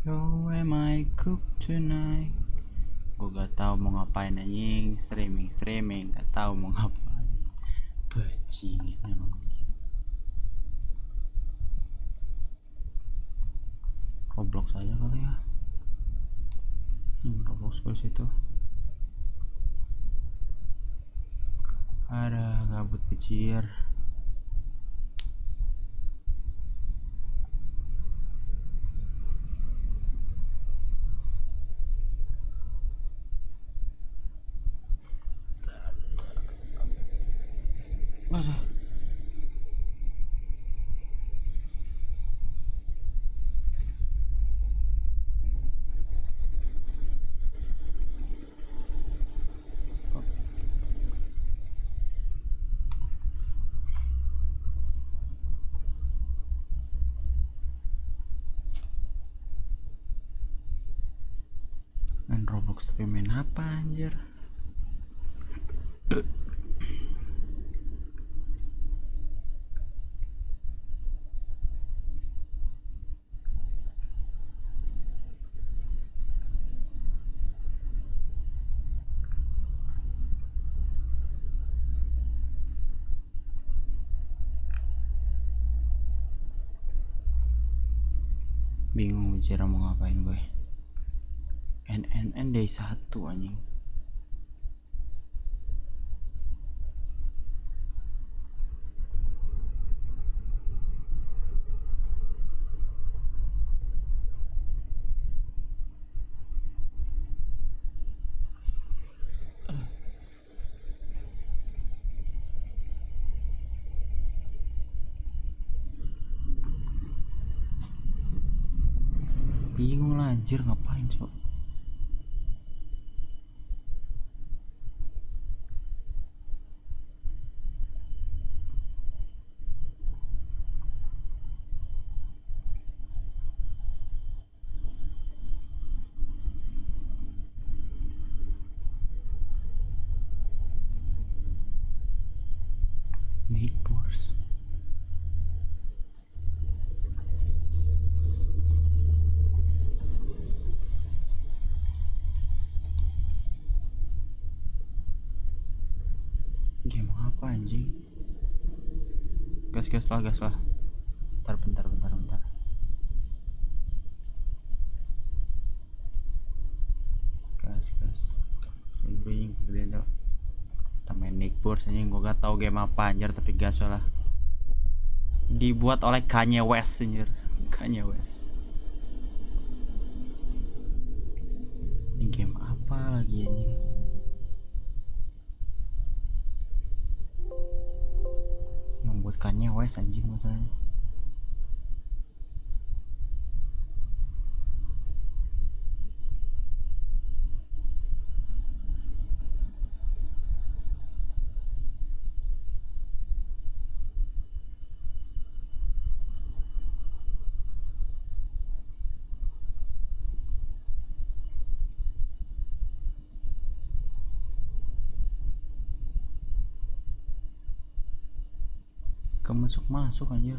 Yo, am I cook tonight? Gue gak tahu mau ngapain anjing, streaming, gak tahu mau ngapain. Bajingan emang. Roblox aja kali ya. Roblox ke situ. Ada gabut kecil. Masa? Main Roblox tapi main apa anjir? Bingung bicara mau ngapain gue. NNN day 1 anjing. Bingung lah anjir, ngapain coba. Neighbors. Game apa anjing? Gas lah. Bentar. Gas. Saya bingung gedein dong. Kita main Neighbors anjing, gua gak tau game apa anjir tapi gas lah. Dibuat oleh Kanye West anjir. Kanye West. Ini game apa lagi anjing? Yang buat Kanye West anjing masalahnya. Masuk anjir.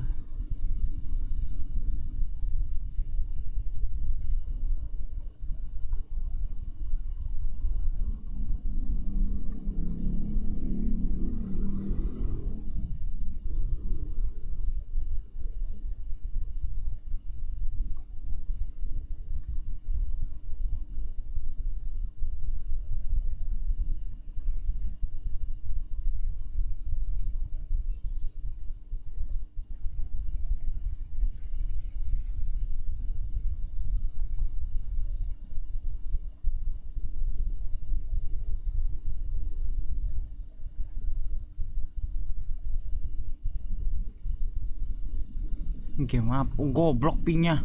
Game apa? Goblok pingnya.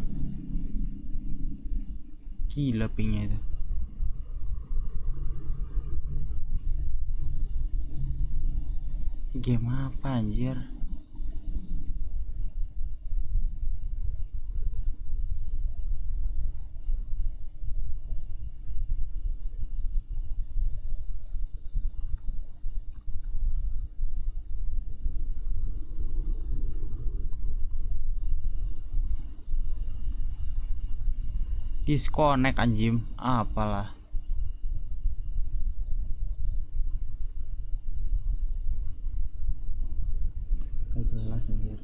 Gila pingnya itu. Game apa anjir? Disconnect anjim, apalah. Gak jelas anjir.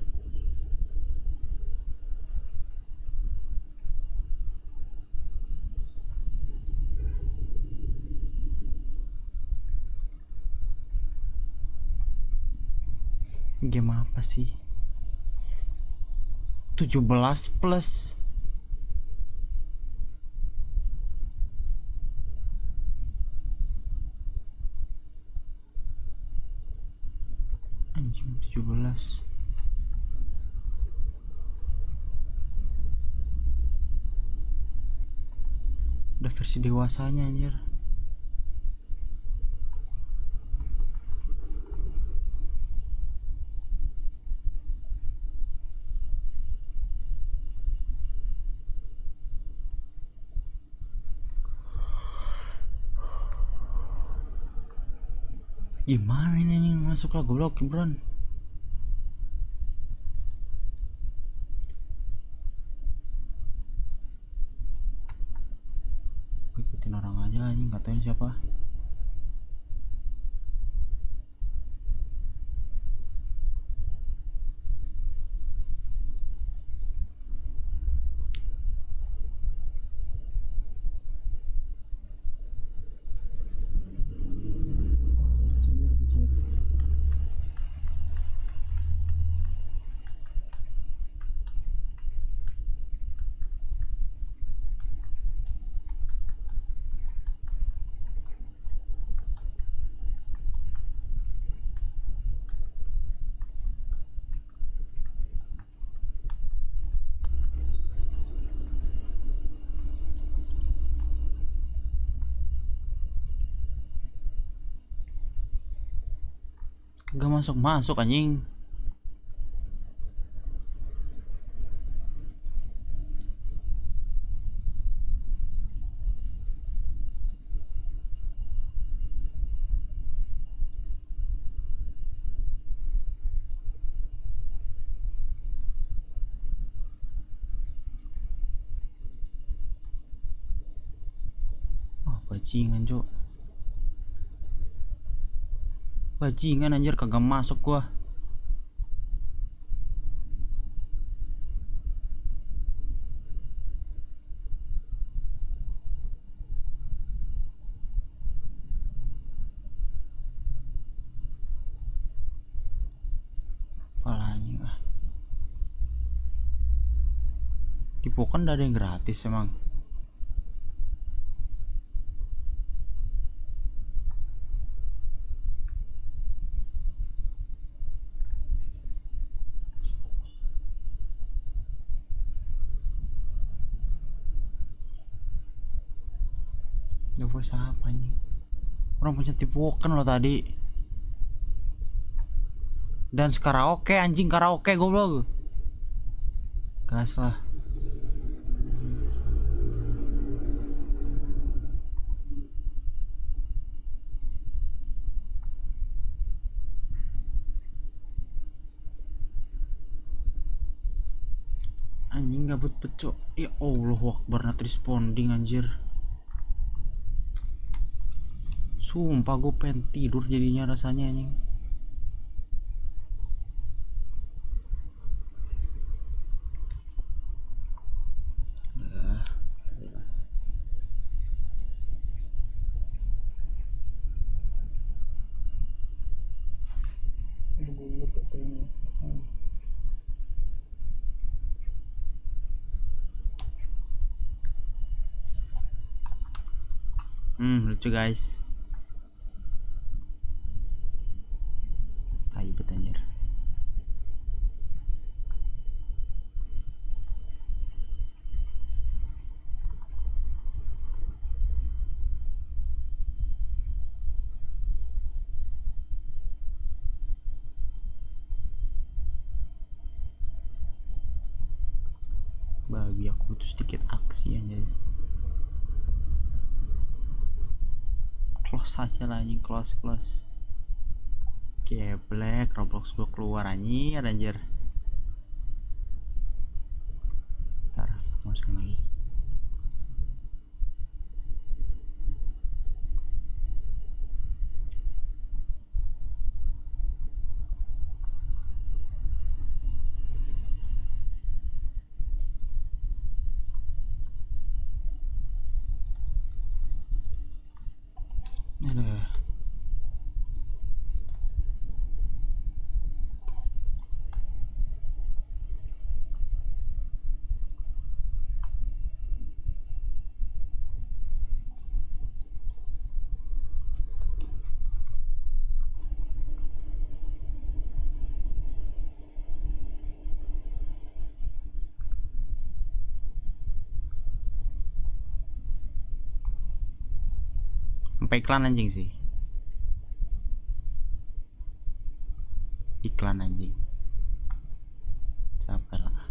Game apa sih? 17 plus. Anjing 17. Udah versi dewasanya anjir. Gimana ini masuk lah goblok Gibran. Ikutin orang aja lah, nggak tahu ini siapa. Gak masuk anjing. Bajingan cok, bajingan anjir, kagak masuk gua. Palanya ah. Di BUKAN udah ada yang gratis emang. The Voice apa anjing? Orang pencet di BUKAN lo tadi. Dan karaoke anjing, karaoke goblok. Gas lah. Anjing gabut pecok. Ya Allah Akbar, not responding anjir. Sumpah gue pengen tidur jadinya rasanya anjing. Lucu guys. Tai bet anjir. Babi, aku butuh sedikit aksi aja. Close aja lah anjing, close. Black Roblox gue keluar anjir. Ntar masuk lagi. Sampai iklan anjing sih. Iklan anjing. Capek lah.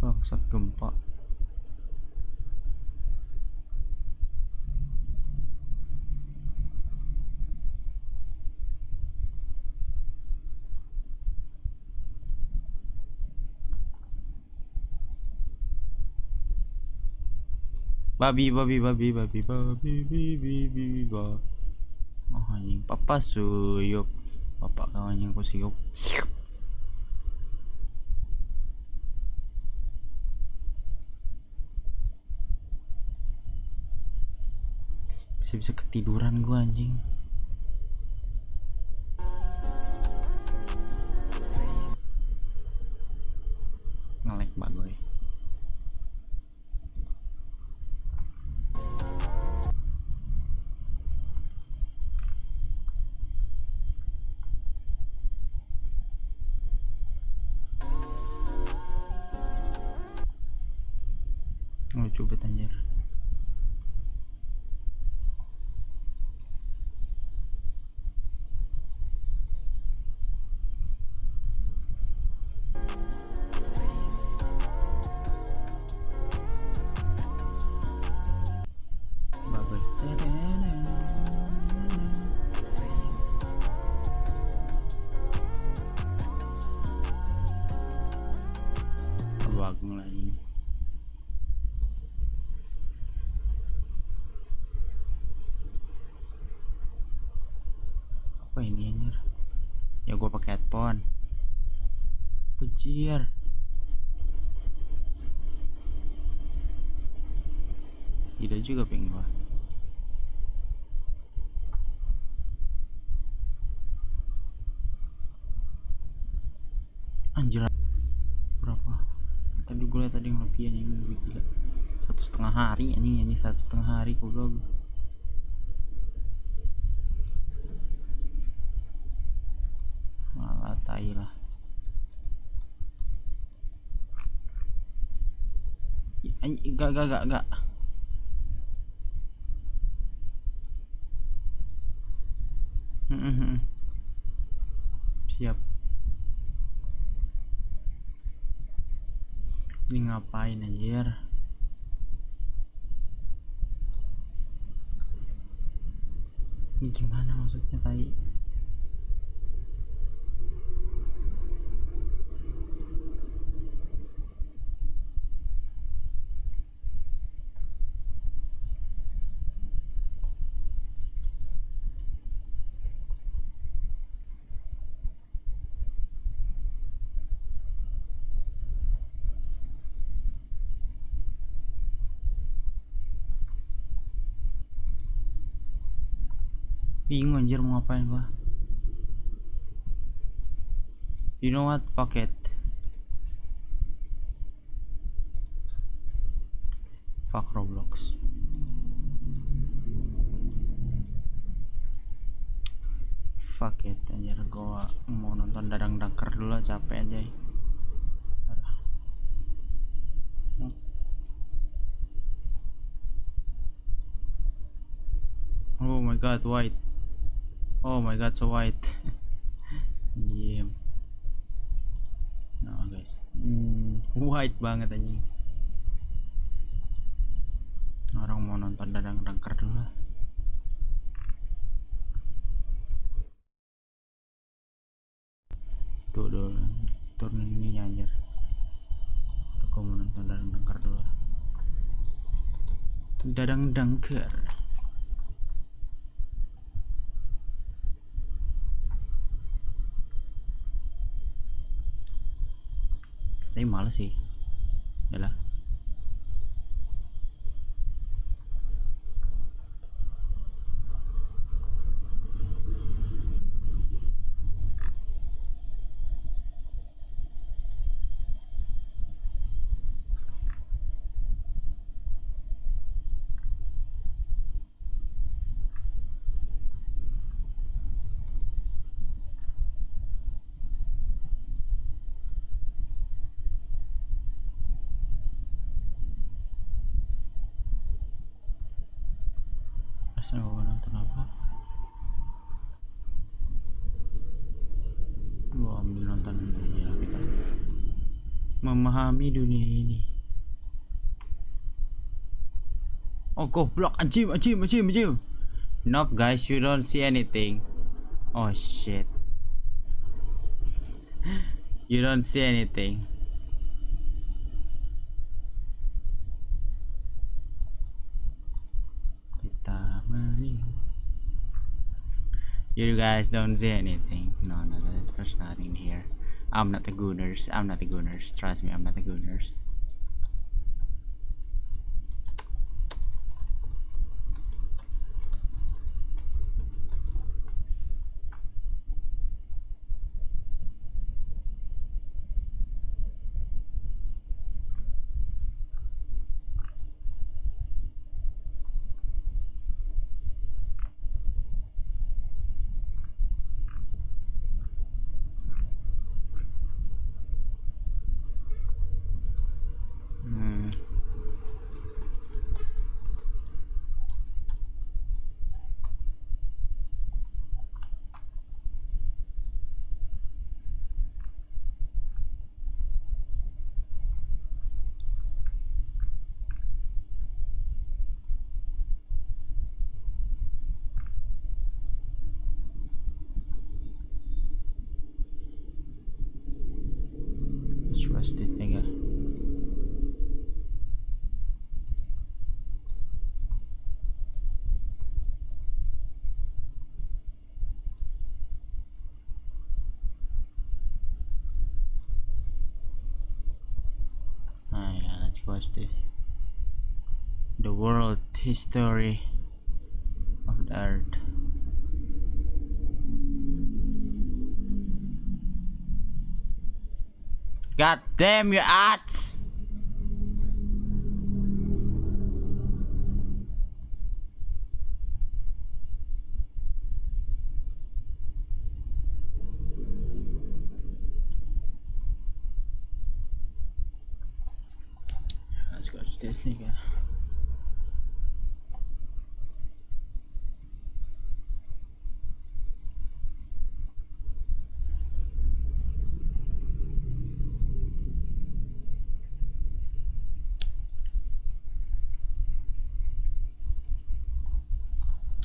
Bangsat gempa. Babi babi babi babi babi babi babi babi. Oh anjing, papa suyup. Bapak kawan yang kusiup. Bisa-bisa ketiduran gua anjing. Ngelek bagoy. Lucu banget anjir. Bagus. Bagus lagi. Apa ini anjir? Ya gua pakai headphone. Bujir. Tidak juga pengen gua. Anjir. Berapa? Tadi gue liat tadi yang lebih anjing, lebih gila. 1,5 hari anjing, 1,5 hari goblok. Malah tai lah. Anjing, gak. Siap. Ini ngapain anjir? Ini gimana maksudnya tai? Bingung anjir mau ngapain gua. You know what? Fuck it. Fuck Roblox. Fuck it anjir, gua mau nonton dadang dangker dulu, capek aja. Oh my god, white. Oh my god, so white. Yeah. No guys, white banget anjing. Orang mau nonton dadang dangker dulu. Tuh turunin ini anjir. Aku mau nonton dadang dangker dulu. Dadang dangker. Tapi males sih. Yalah. Masa gue nonton apa? Gue ambil nonton ya kita memahami dunia ini. Oh goblok, anjing. Nope guys, you don't see anything. Oh shit. You don't see anything. Kita mari. You guys don't see anything. No, there's nothing here. I'm not the gooners. Trust me, I'm not the gooners. What's this thing? Yeah, let's watch this. The world history of the earth. God damn your ads! Let's go to this thing.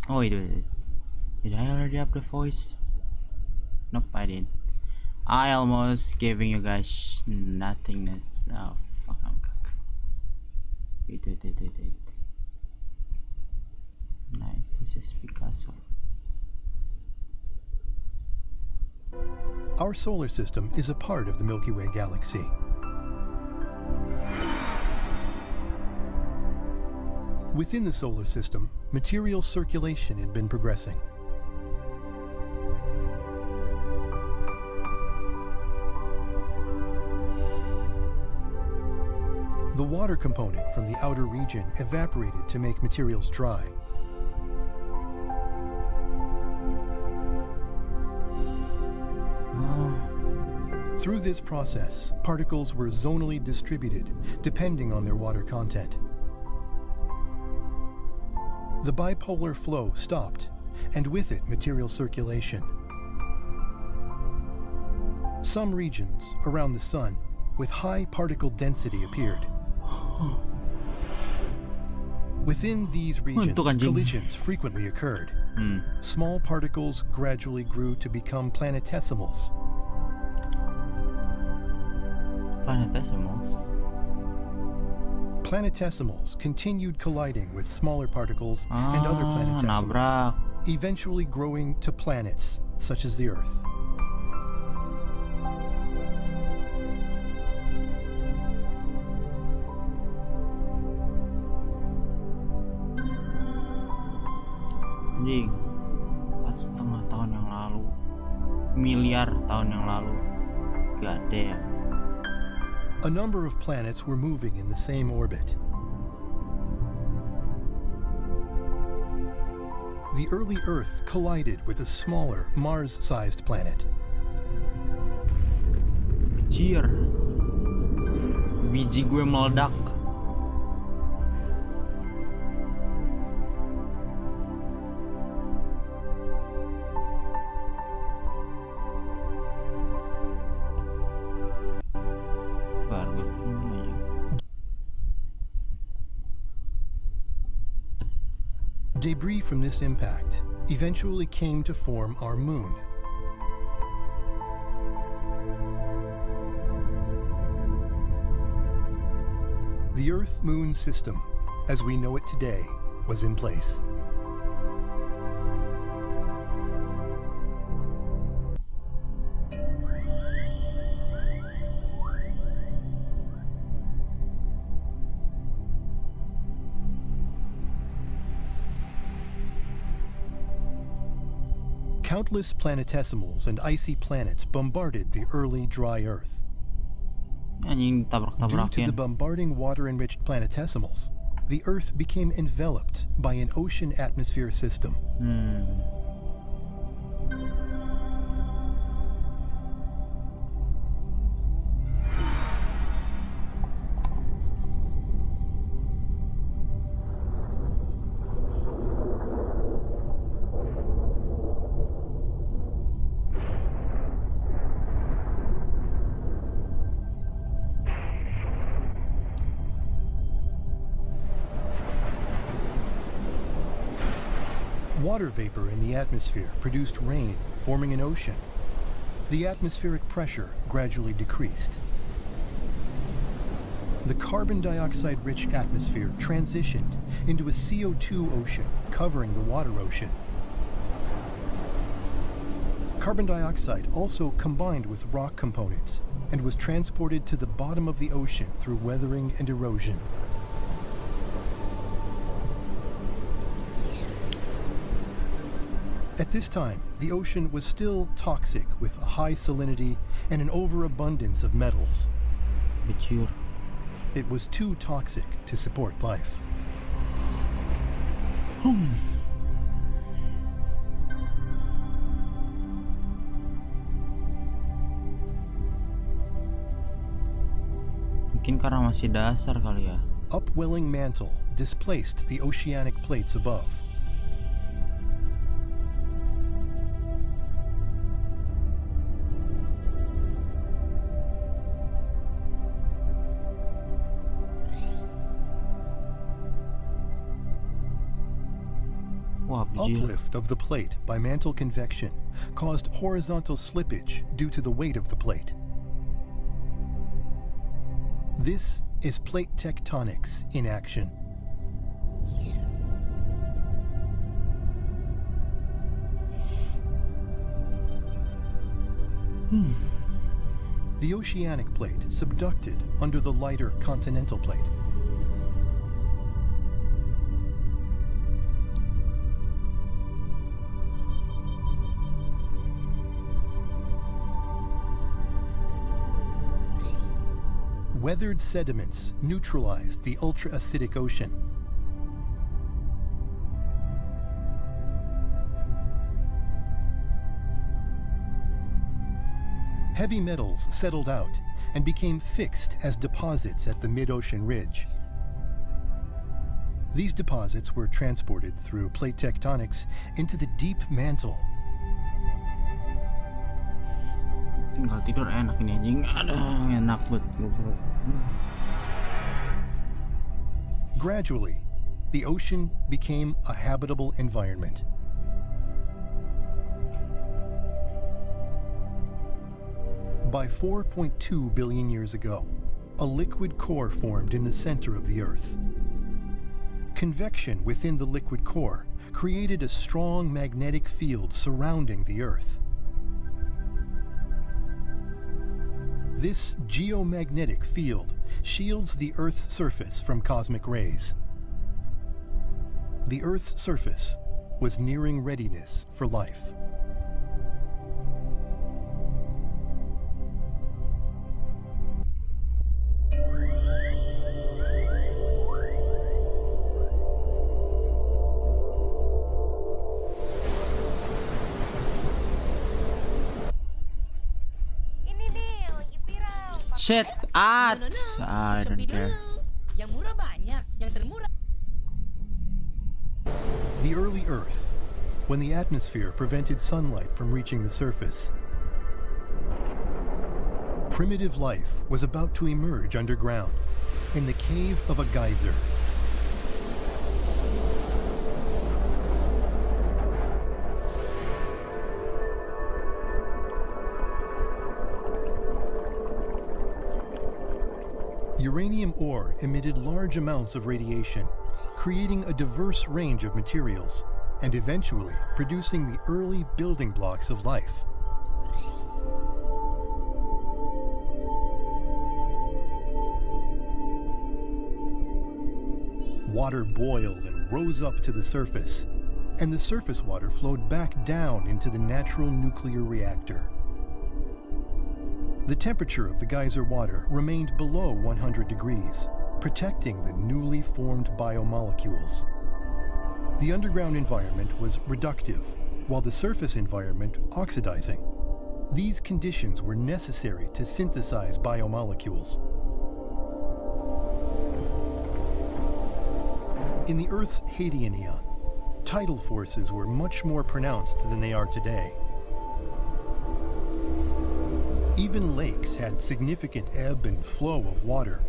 Oh wait, did I already up the voice? Nope, I didn't. I almost giving you guys nothingness. Oh fuck, I'm cock. Wait. Nice, this is Picasso. Our solar system is a part of the Milky Way galaxy. Within the solar system, material circulation had been progressing. The water component from the outer region evaporated to make materials dry. Through this process, particles were zonally distributed, depending on their water content. The bipolar flow stopped, and with it, material circulation. Some regions around the Sun with high particle density appeared. Within these regions, collisions frequently occurred. Small particles gradually grew to become planetesimals. Planetesimals continued colliding with smaller particles and other planetesimals, eventually growing to planets such as the Earth. Anjing, 4,5 tahun yang lalu, miliar tahun yang lalu, god damn. A number of planets were moving in the same orbit. The early Earth collided with a smaller Mars-sized planet. Kecil, biji gue meledak. Debris from this impact eventually came to form our moon. The Earth-Moon system, as we know it today, was in place. Countless planetesimals and icy planets bombarded the early dry Earth. Anjing Due to the tabrak-tabrakin. bombarding water-enriched planetesimals, the Earth became enveloped by an ocean atmosphere system. Water vapor in the atmosphere produced rain, forming an ocean. The atmospheric pressure gradually decreased. The carbon dioxide-rich atmosphere transitioned into a CO2 ocean covering the water ocean. Carbon dioxide also combined with rock components and was transported to the bottom of the ocean through weathering and erosion. At this time, the ocean was still toxic with a high salinity and an overabundance of metals. Bicur. It was too toxic to support life. Mungkin karena masih dasar kali ya. Upwelling mantle displaced the oceanic plates above. Wah, bicur. Uplift of the plate by mantle convection caused horizontal slippage due to the weight of the plate. This is plate tectonics in action. The oceanic plate subducted under the lighter continental plate. Weathered sediments neutralized the ultra-acidic ocean. Heavy metals settled out and became fixed as deposits at the mid-ocean ridge. These deposits were transported through plate tectonics into the deep mantle. Tinggal tidur enak ini anjing. Aduh, enak banget. Gradually, the ocean became a habitable environment. By 4.2 billion years ago, a liquid core formed in the center of the Earth. Convection within the liquid core created a strong magnetic field surrounding the Earth. This geomagnetic field shields the Earth's surface from cosmic rays. The Earth's surface was nearing readiness for life. Shit, ads. I don't care. Yang murah banyak, yang termurah. The early Earth, when the atmosphere prevented sunlight from reaching the surface. Primitive life was about to emerge underground, in the cave of a geyser. Uranium ore emitted large amounts of radiation, creating a diverse range of materials, and eventually producing the early building blocks of life. Water boiled and rose up to the surface, and the surface water flowed back down into the natural nuclear reactor. The temperature of the geyser water remained below 100 degrees, protecting the newly formed biomolecules. The underground environment was reductive, while the surface environment oxidizing. These conditions were necessary to synthesize biomolecules. In the Earth's Hadean eon, tidal forces were much more pronounced than they are today. Even lakes had significant ebb and flow of water,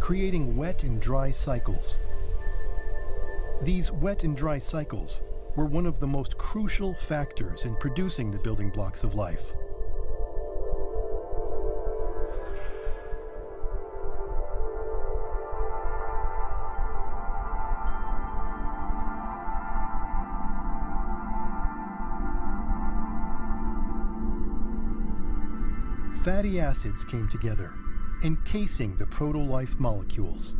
creating wet and dry cycles. These wet and dry cycles were one of the most crucial factors in producing the building blocks of life. Fatty acids came together, encasing the proto-life molecules.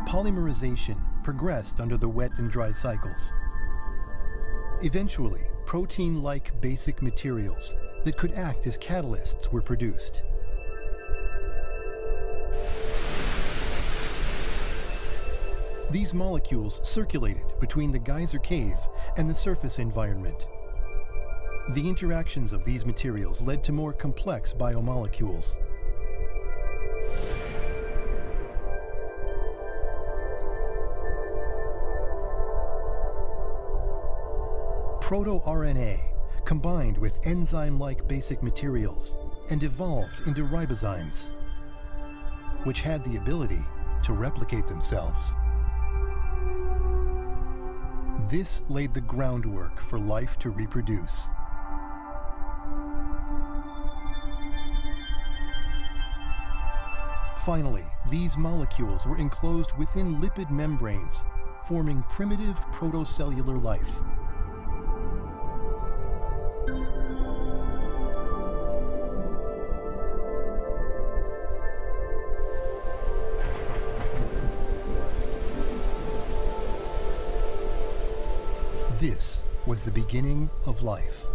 Polymerization progressed under the wet and dry cycles. Eventually, protein-like basic materials that could act as catalysts were produced. These molecules circulated between the geyser cave and the surface environment. The interactions of these materials led to more complex biomolecules. Proto-RNA combined with enzyme-like basic materials and evolved into ribozymes, which had the ability to replicate themselves. This laid the groundwork for life to reproduce. Finally, these molecules were enclosed within lipid membranes, forming primitive protocellular life. This was the beginning of life.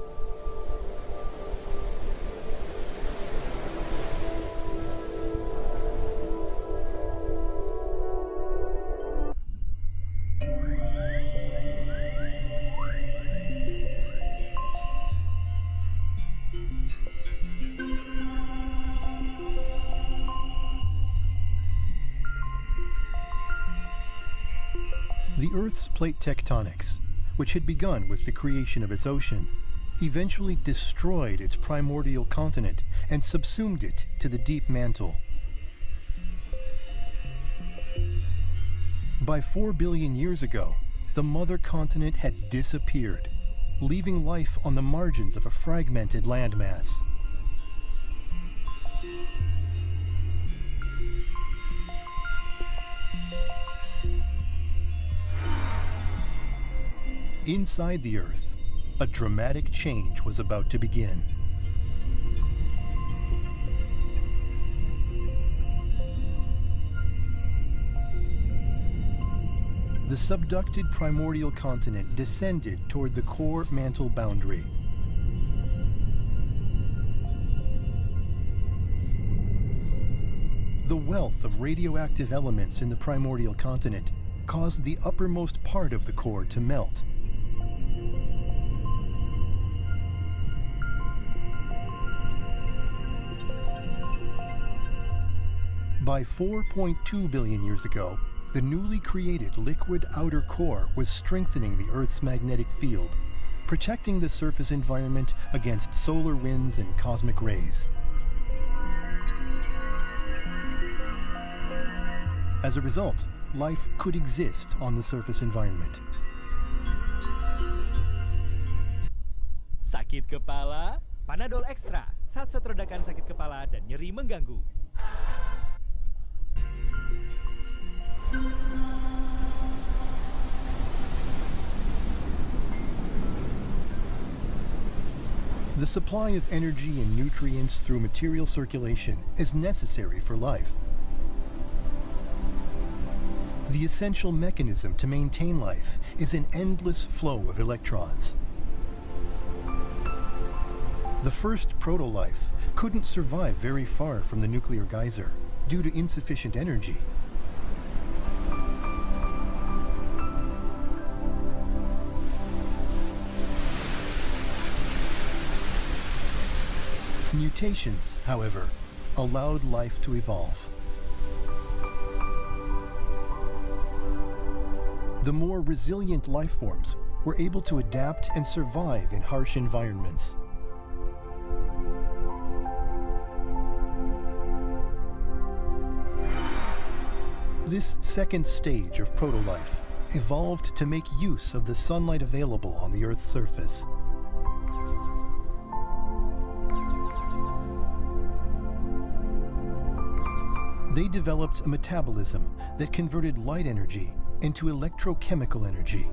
The Earth's plate tectonics, which had begun with the creation of its ocean, eventually destroyed its primordial continent and subsumed it to the deep mantle. By 4 billion years ago, the mother continent had disappeared, leaving life on the margins of a fragmented landmass. Inside the Earth, a dramatic change was about to begin. The subducted primordial continent descended toward the core mantle boundary. The wealth of radioactive elements in the primordial continent caused the uppermost part of the core to melt. By 4.2 billion years ago, the newly created liquid outer core was strengthening the Earth's magnetic field, protecting the surface environment against solar winds and cosmic rays. As a result, life could exist on the surface environment. Sakit kepala? Panadol Extra. Sat-sat redakan sakit kepala dan nyeri mengganggu. The supply of energy and nutrients through material circulation is necessary for life. The essential mechanism to maintain life is an endless flow of electrons. The first proto-life couldn't survive very far from the nuclear geyser due to insufficient energy. Mutations, however, allowed life to evolve. The more resilient life forms were able to adapt and survive in harsh environments. This second stage of proto-life evolved to make use of the sunlight available on the Earth's surface. They developed a metabolism that converted light energy into electrochemical energy.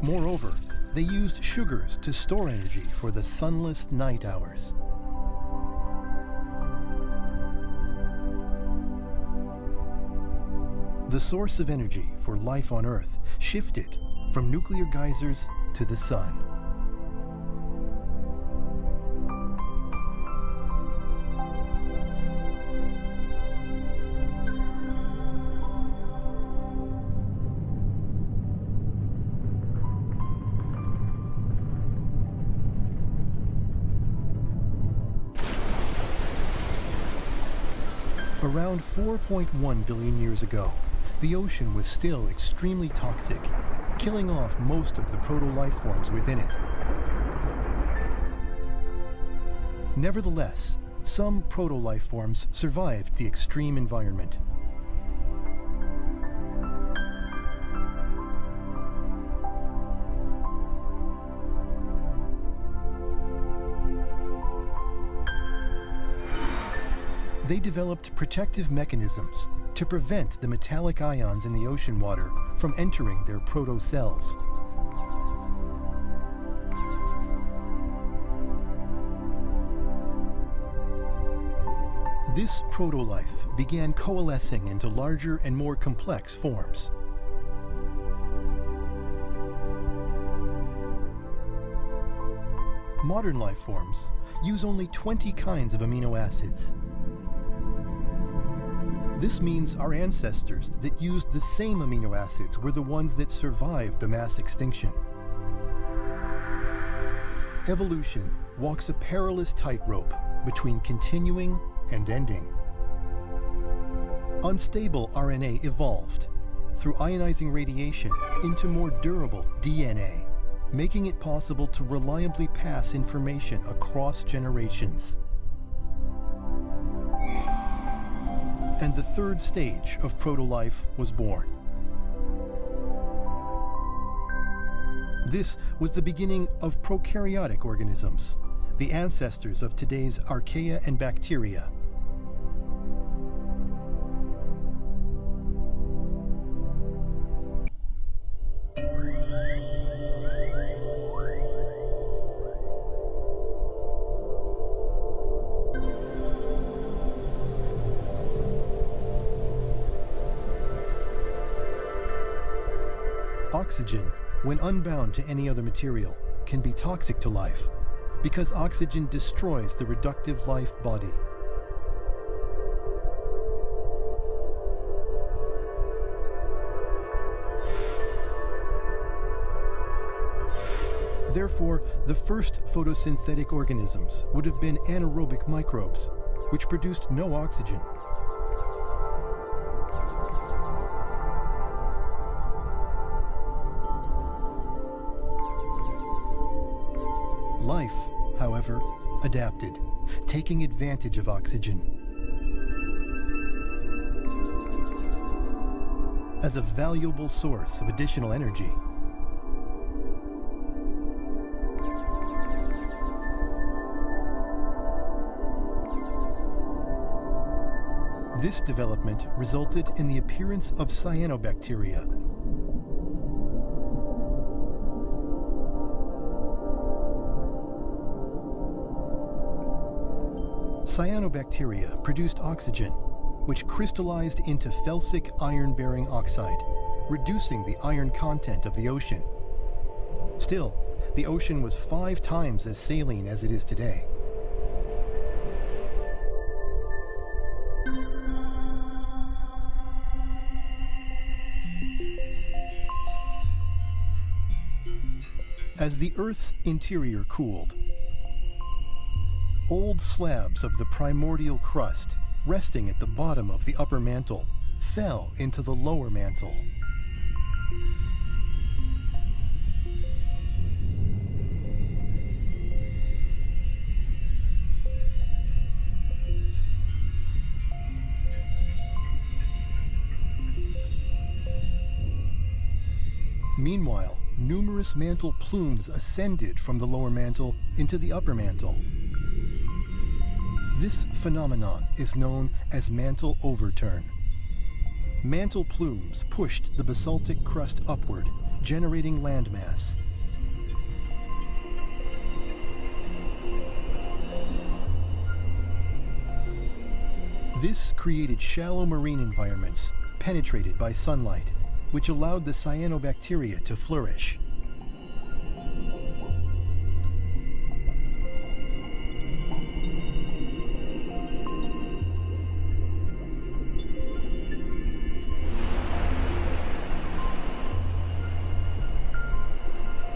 Moreover, they used sugars to store energy for the sunless night hours. The source of energy for life on Earth shifted from nuclear geysers to the sun. Around 4.1 billion years ago, the ocean was still extremely toxic, killing off most of the proto-life forms within it. Nevertheless, some proto-life forms survived the extreme environment. They developed protective mechanisms to prevent the metallic ions in the ocean water from entering their proto-cells. This proto-life began coalescing into larger and more complex forms. Modern life forms use only 20 kinds of amino acids. This means our ancestors that used the same amino acids were the ones that survived the mass extinction. Evolution walks a perilous tightrope between continuing and ending. Unstable RNA evolved through ionizing radiation into more durable DNA, making it possible to reliably pass information across generations. And the third stage of proto-life was born. This was the beginning of prokaryotic organisms, the ancestors of today's archaea and bacteria. Oxygen, when unbound to any other material, can be toxic to life because oxygen destroys the reductive life body. Therefore, the first photosynthetic organisms would have been anaerobic microbes, which produced no oxygen. Life, however, adapted, taking advantage of oxygen. As a valuable source of additional energy. This development resulted in the appearance of cyanobacteria. Cyanobacteria produced oxygen, which crystallized into felsic iron-bearing oxide, reducing the iron content of the ocean. Still, the ocean was 5 times as saline as it is today. As the Earth's interior cooled, old slabs of the primordial crust, resting at the bottom of the upper mantle, fell into the lower mantle. Meanwhile, numerous mantle plumes ascended from the lower mantle into the upper mantle. This phenomenon is known as mantle overturn. Mantle plumes pushed the basaltic crust upward, generating landmass. This created shallow marine environments penetrated by sunlight, which allowed the cyanobacteria to flourish.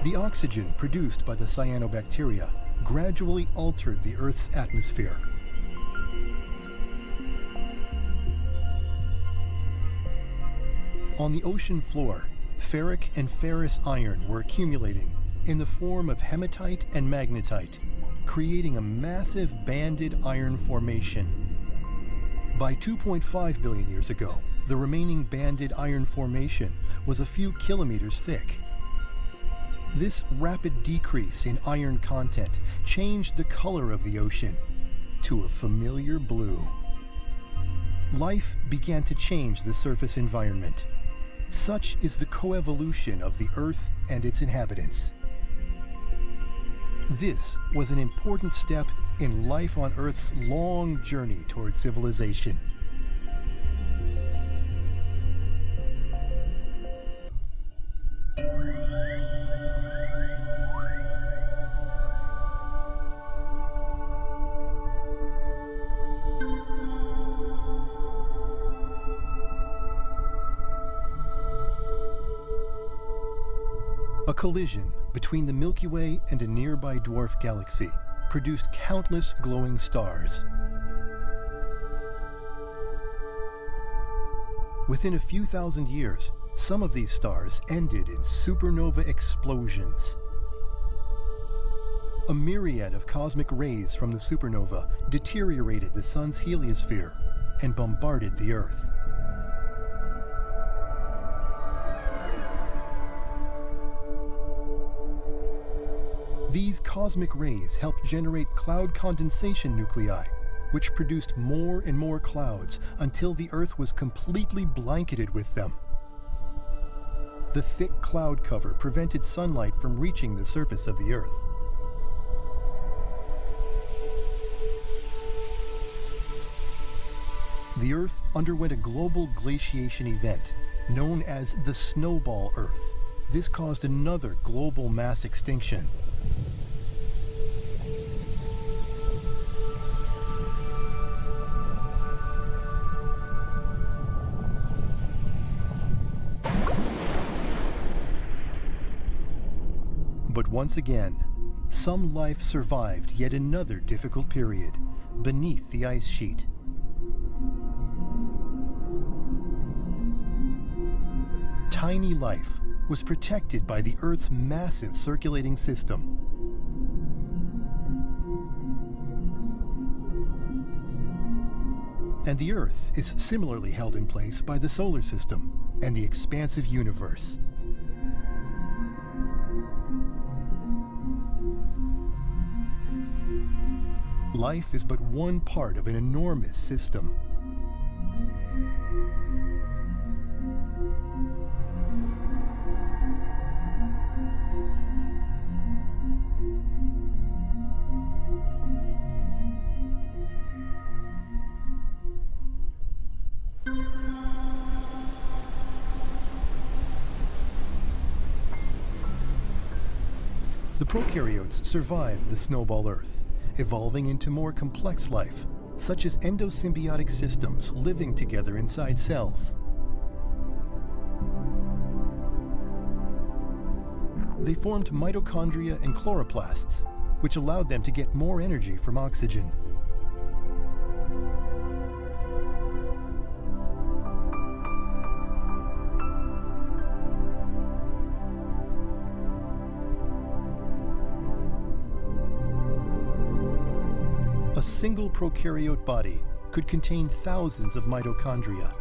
The oxygen produced by the cyanobacteria gradually altered the Earth's atmosphere. On the ocean floor, ferric and ferrous iron were accumulating in the form of hematite and magnetite, creating a massive banded iron formation. By 2.5 billion years ago, the remaining banded iron formation was a few kilometers thick. This rapid decrease in iron content changed the color of the ocean to a familiar blue. Life began to change the surface environment. Such is the coevolution of the Earth and its inhabitants. This was an important step in life on Earth's long journey toward civilization. A collision between the Milky Way and a nearby dwarf galaxy produced countless glowing stars. Within a few thousand years, some of these stars ended in supernova explosions. A myriad of cosmic rays from the supernova deteriorated the sun's heliosphere and bombarded the Earth. These cosmic rays helped generate cloud condensation nuclei, which produced more and more clouds until the Earth was completely blanketed with them. The thick cloud cover prevented sunlight from reaching the surface of the Earth. The Earth underwent a global glaciation event known as the Snowball Earth. This caused another global mass extinction. But once again, some life survived yet another difficult period beneath the ice sheet. Tiny life was protected by the Earth's massive circulating system. And the Earth is similarly held in place by the solar system and the expansive universe. Life is but one part of an enormous system. The prokaryotes survived the snowball Earth, evolving into more complex life, such as endosymbiotic systems living together inside cells. They formed mitochondria and chloroplasts, which allowed them to get more energy from oxygen. A single prokaryote body could contain thousands of mitochondria.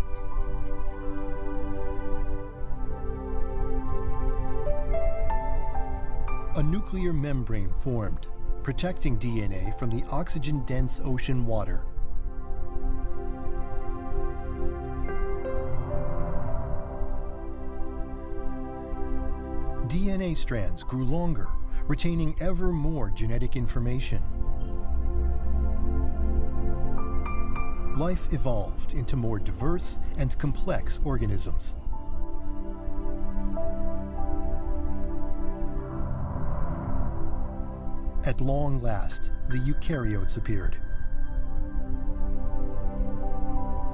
A nuclear membrane formed, protecting DNA from the oxygen-dense ocean water. DNA strands grew longer, retaining ever more genetic information. Life evolved into more diverse and complex organisms. At long last, the eukaryotes appeared.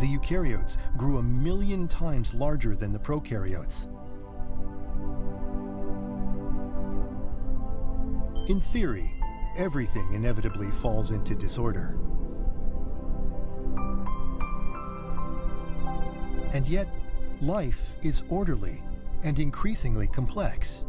The eukaryotes grew 1,000,000 times larger than the prokaryotes. In theory, everything inevitably falls into disorder. And yet, life is orderly and increasingly complex.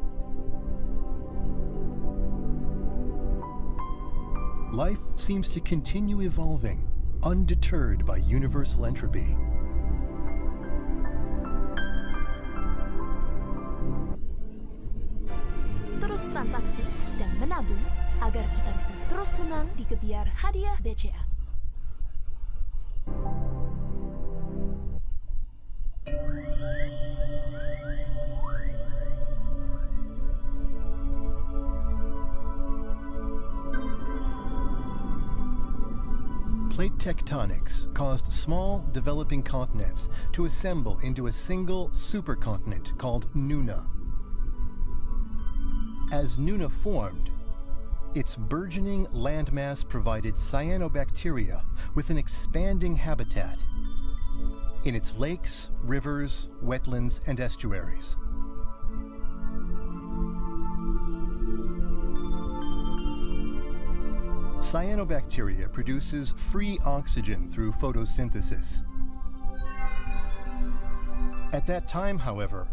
Life seems to continue evolving, undeterred by universal entropy. Terus transaksi dan menabung agar kita bisa terus menang di gebiar hadiah BCA. Plate tectonics caused small, developing continents to assemble into a single supercontinent called Nuna. As Nuna formed, its burgeoning landmass provided cyanobacteria with an expanding habitat in its lakes, rivers, wetlands, and estuaries. Cyanobacteria produces free oxygen through photosynthesis. At that time, however,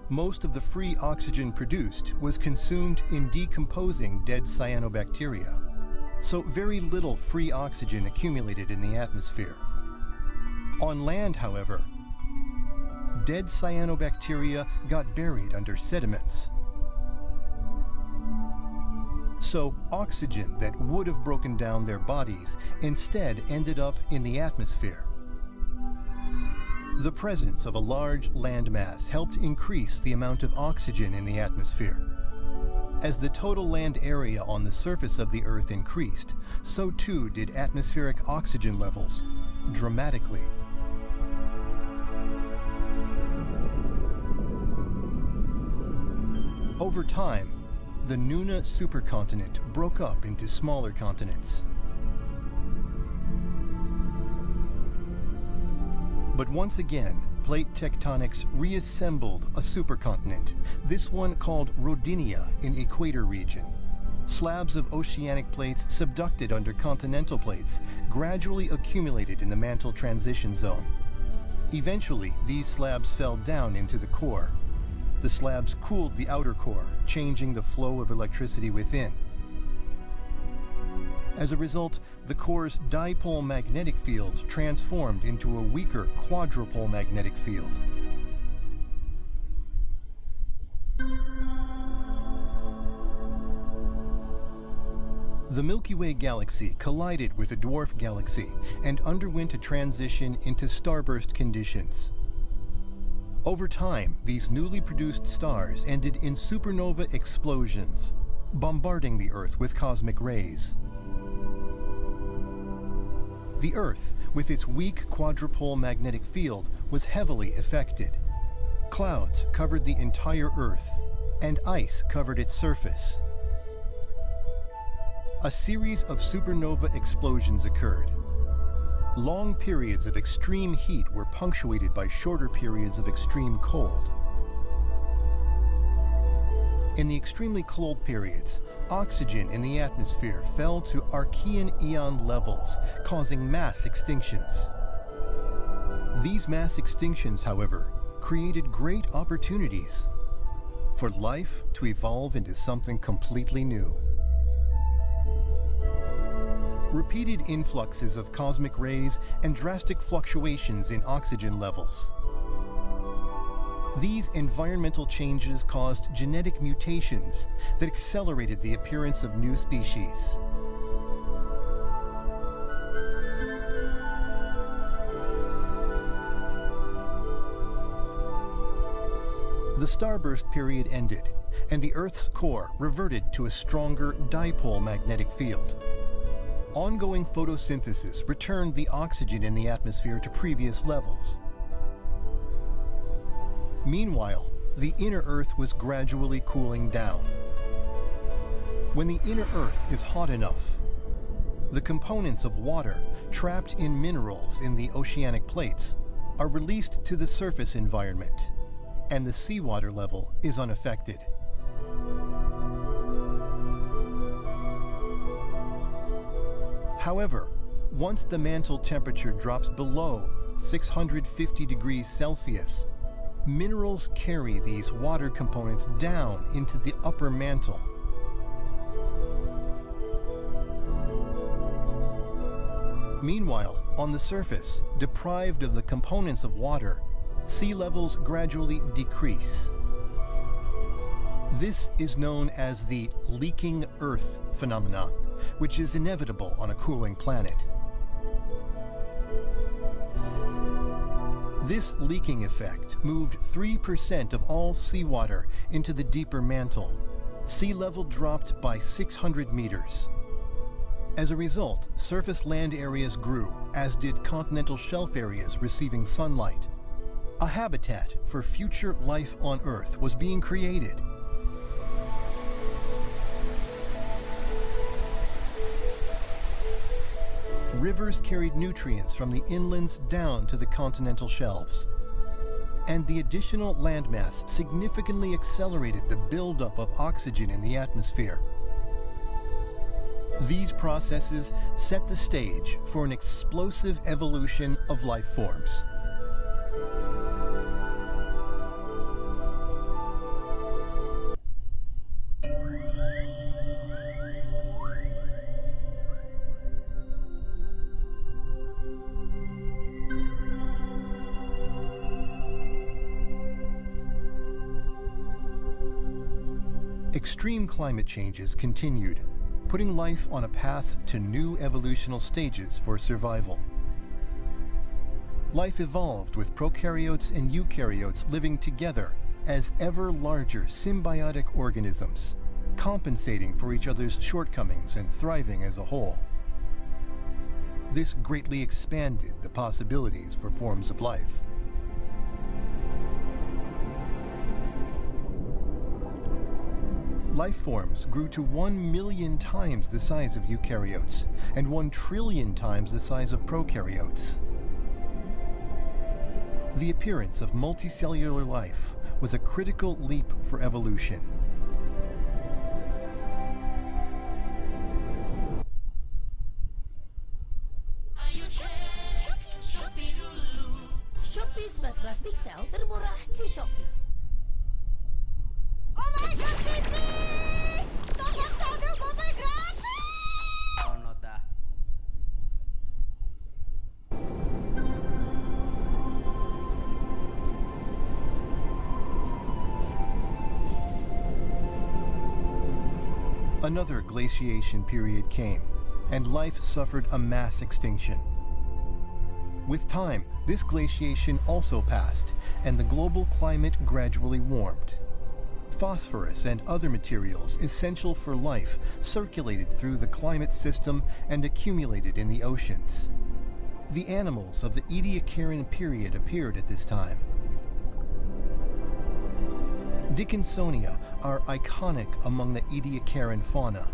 most of the free oxygen produced was consumed in decomposing dead cyanobacteria, so very little free oxygen accumulated in the atmosphere. On land, however, dead cyanobacteria got buried under sediments. So oxygen that would have broken down their bodies instead ended up in the atmosphere. The presence of a large landmass helped increase the amount of oxygen in the atmosphere. As the total land area on the surface of the Earth increased, so too did atmospheric oxygen levels, dramatically. Over time, the Nuna supercontinent broke up into smaller continents. But once again, plate tectonics reassembled a supercontinent, this one called Rodinia in Equator region. Slabs of oceanic plates subducted under continental plates gradually accumulated in the mantle transition zone. Eventually, these slabs fell down into the core. The slabs cooled the outer core, changing the flow of electricity within. As a result, the core's dipole magnetic field transformed into a weaker quadrupole magnetic field. The Milky Way galaxy collided with a dwarf galaxy and underwent a transition into starburst conditions. Over time, these newly produced stars ended in supernova explosions, bombarding the Earth with cosmic rays. The Earth, with its weak quadrupole magnetic field, was heavily affected. Clouds covered the entire Earth, and ice covered its surface. A series of supernova explosions occurred. Long periods of extreme heat were punctuated by shorter periods of extreme cold. In the extremely cold periods, oxygen in the atmosphere fell to Archean eon levels, causing mass extinctions. These mass extinctions, however, created great opportunities for life to evolve into something completely new. Repeated influxes of cosmic rays and drastic fluctuations in oxygen levels. These environmental changes caused genetic mutations that accelerated the appearance of new species. The starburst period ended, and the Earth's core reverted to a stronger dipole magnetic field. Ongoing photosynthesis returned the oxygen in the atmosphere to previous levels. Meanwhile, the inner Earth was gradually cooling down. When the inner Earth is hot enough, the components of water trapped in minerals in the oceanic plates are released to the surface environment, and the seawater level is unaffected. However, once the mantle temperature drops below 650 degrees Celsius, minerals carry these water components down into the upper mantle. Meanwhile, on the surface, deprived of the components of water, sea levels gradually decrease. This is known as the leaking Earth phenomenon, which is inevitable on a cooling planet. This leaking effect moved 3% of all seawater into the deeper mantle. Sea level dropped by 600 meters. As a result, surface land areas grew, as did continental shelf areas receiving sunlight. A habitat for future life on Earth was being created. Rivers carried nutrients from the inlands down to the continental shelves. And the additional landmass significantly accelerated the buildup of oxygen in the atmosphere. These processes set the stage for an explosive evolution of life forms. Extreme climate changes continued, putting life on a path to new evolutional stages for survival. Life evolved with prokaryotes and eukaryotes living together as ever larger symbiotic organisms, compensating for each other's shortcomings and thriving as a whole. This greatly expanded the possibilities for forms of life. Life forms grew to 1 million times the size of eukaryotes and 1 trillion times the size of prokaryotes. The appearance of multicellular life was a critical leap for evolution. Shopee 11 pixel termurah di Shopee. Oh my god, TV! Tonton saldo GoPay gratis! Oh, no, Another glaciation period came, and life suffered a mass extinction. With time, this glaciation also passed, and the global climate gradually warmed. Phosphorus and other materials essential for life circulated through the climate system and accumulated in the oceans. The animals of the Ediacaran period appeared at this time. Dickinsonia are iconic among the Ediacaran fauna.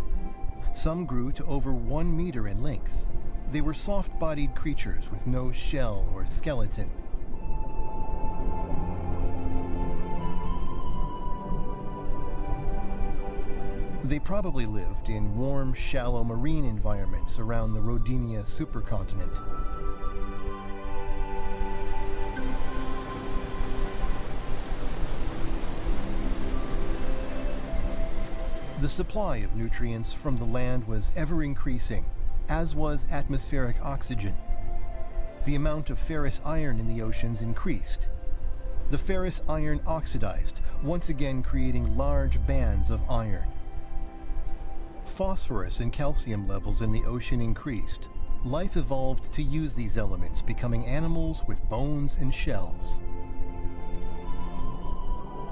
Some grew to over 1 meter in length. They were soft-bodied creatures with no shell or skeleton. They probably lived in warm, shallow marine environments around the Rodinia supercontinent. The supply of nutrients from the land was ever increasing, as was atmospheric oxygen. The amount of ferrous iron in the oceans increased. The ferrous iron oxidized, once again creating large bands of iron. Phosphorus and calcium levels in the ocean increased. Life evolved to use these elements, becoming animals with bones and shells.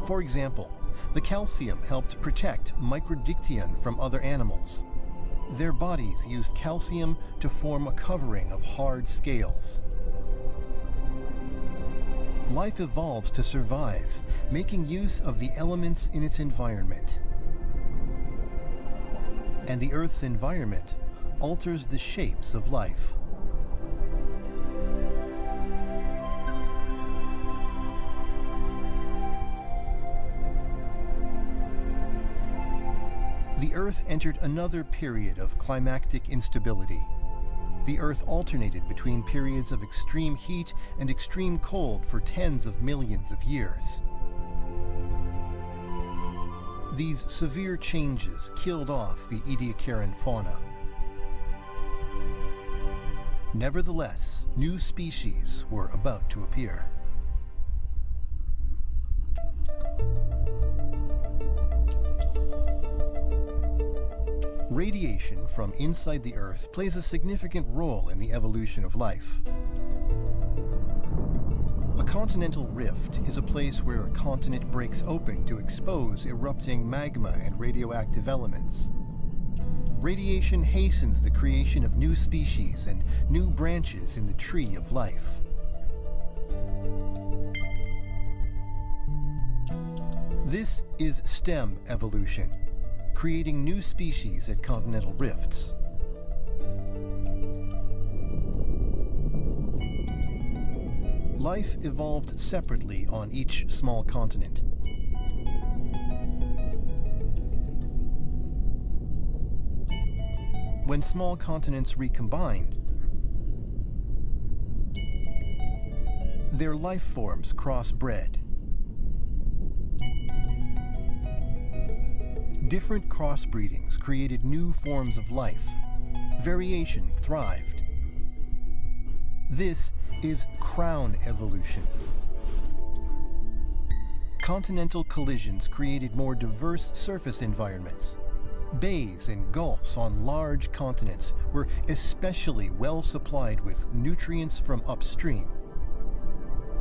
For example, the calcium helped protect Microdictyon from other animals. Their bodies used calcium to form a covering of hard scales. Life evolves to survive, making use of the elements in its environment. And the Earth's environment alters the shapes of life. The Earth entered another period of climactic instability. The Earth alternated between periods of extreme heat and extreme cold for tens of millions of years. These severe changes killed off the Ediacaran fauna. Nevertheless, new species were about to appear. Radiation from inside the Earth plays a significant role in the evolution of life. A continental rift is a place where a continent breaks open to expose erupting magma and radioactive elements. Radiation hastens the creation of new species and new branches in the tree of life. This is STEM evolution, creating new species at continental rifts. Life evolved separately on each small continent. When small continents recombined, their life forms crossbred. Different crossbreedings created new forms of life. Variation thrived. This is crown evolution. Continental collisions created more diverse surface environments. Bays and gulfs on large continents were especially well supplied with nutrients from upstream.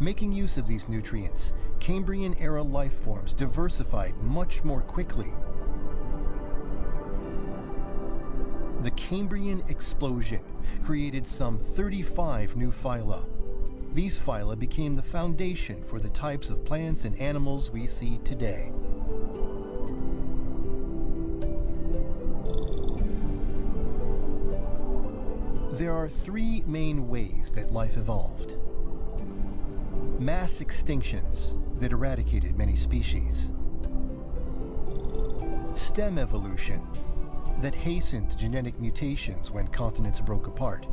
Making use of these nutrients, Cambrian-era life forms diversified much more quickly. The Cambrian explosion created some 35 new phyla. These phyla became the foundation for the types of plants and animals we see today. There are three main ways that life evolved. Mass extinctions that eradicated many species. STEM evolution that hastened genetic mutations when continents broke apart.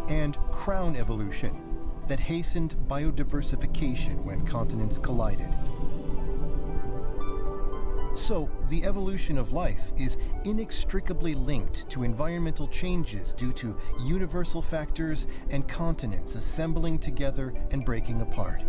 And crown evolution that hastened biodiversification when continents collided. So, the evolution of life is inextricably linked to environmental changes due to universal factors and continents assembling together and breaking apart.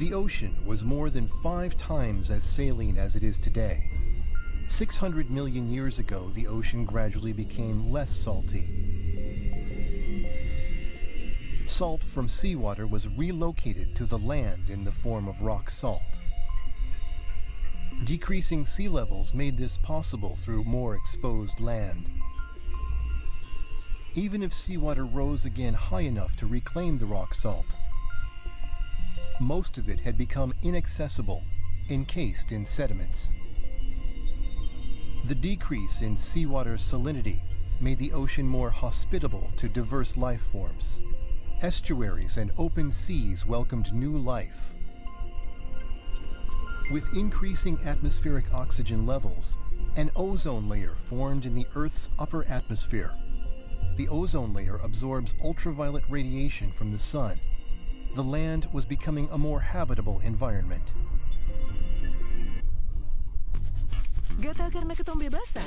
The ocean was more than 5 times as saline as it is today. 600 million years ago, the ocean gradually became less salty. Salt from seawater was relocated to the land in the form of rock salt. Decreasing sea levels made this possible through more exposed land. Even if seawater rose again high enough to reclaim the rock salt, most of it had become inaccessible, encased in sediments. The decrease in seawater salinity made the ocean more hospitable to diverse life forms. Estuaries and open seas welcomed new life. With increasing atmospheric oxygen levels, an ozone layer formed in the Earth's upper atmosphere. The ozone layer absorbs ultraviolet radiation from the sun. The land was becoming a more habitable environment. Gatal karena ketombe basah?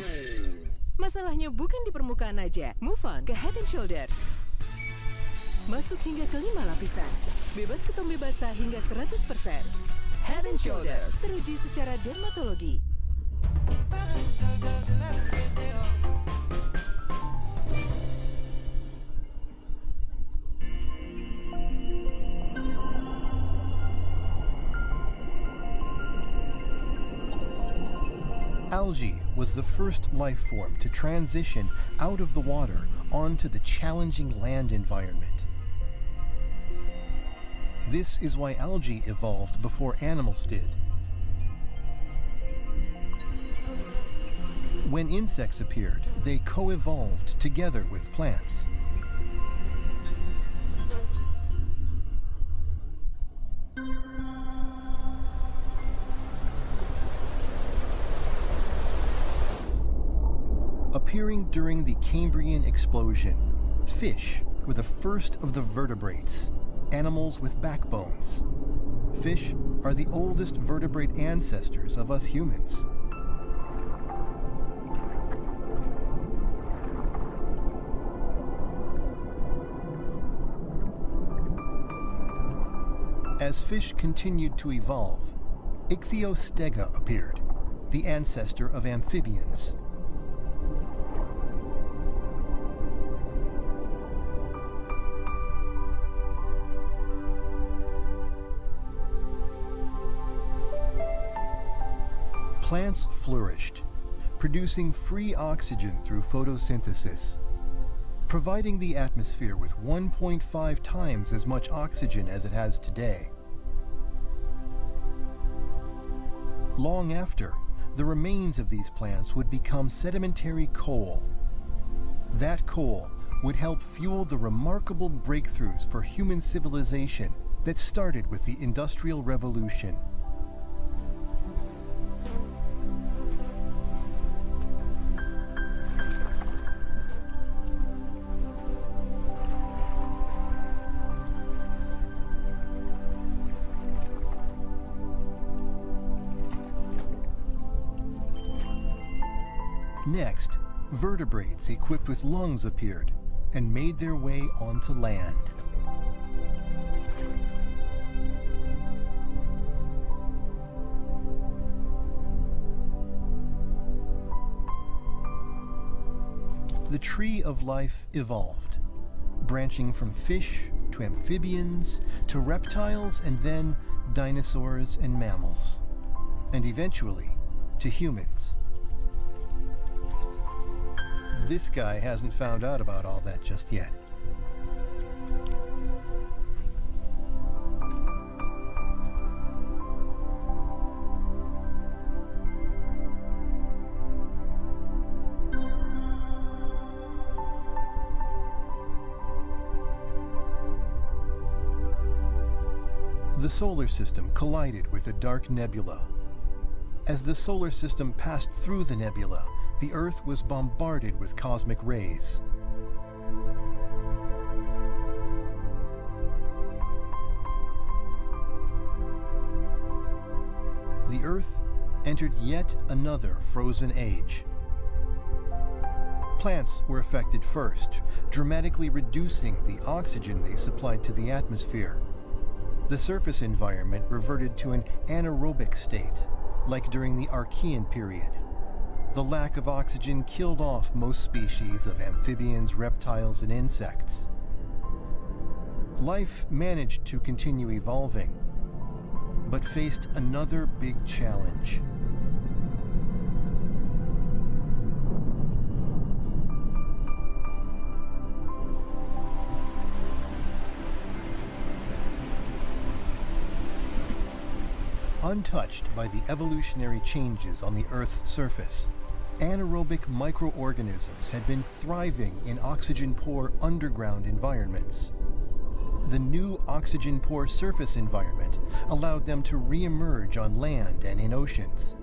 Masalahnya bukan di permukaan aja. Move on ke Head and Shoulders. Masuk hingga ke 5 lapisan. Bebas ketombe basah hingga 100%. Head and Shoulders. Teruji secara dermatologi. Algae was the first life form to transition out of the water onto the challenging land environment. This is why algae evolved before animals did. When insects appeared, they co-evolved together with plants. Appearing during the Cambrian explosion, fish were the first of the vertebrates, animals with backbones. Fish are the oldest vertebrate ancestors of us humans. As fish continued to evolve, Ichthyostega appeared, the ancestor of amphibians. Plants flourished, producing free oxygen through photosynthesis, providing the atmosphere with 1.5 times as much oxygen as it has today. Long after, the remains of these plants would become sedimentary coal. That coal would help fuel the remarkable breakthroughs for human civilization that started with the Industrial Revolution. Next, vertebrates equipped with lungs appeared and made their way onto land. The tree of life evolved, branching from fish to amphibians to reptiles and then dinosaurs and mammals, and eventually to humans. This guy hasn't found out about all that just yet. The solar system collided with a dark nebula. As the solar system passed through the nebula, the Earth was bombarded with cosmic rays. The Earth entered yet another frozen age. Plants were affected first, dramatically reducing the oxygen they supplied to the atmosphere. the surface environment reverted to an anaerobic state, like during the Archean period. The lack of oxygen killed off most species of amphibians, reptiles, and insects. Life managed to continue evolving, but faced another big challenge. Untouched by the evolutionary changes on the Earth's surface, anaerobic microorganisms had been thriving in oxygen-poor underground environments. The new oxygen-poor surface environment allowed them to re-emerge on land and in oceans.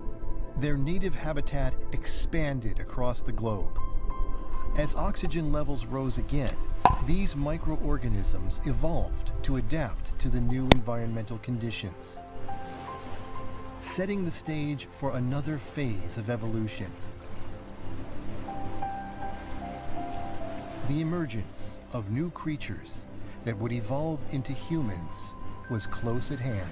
Their native habitat expanded across the globe. As oxygen levels rose again, these microorganisms evolved to adapt to the new environmental conditions, setting the stage for another phase of evolution. The emergence of new creatures that would evolve into humans was close at hand.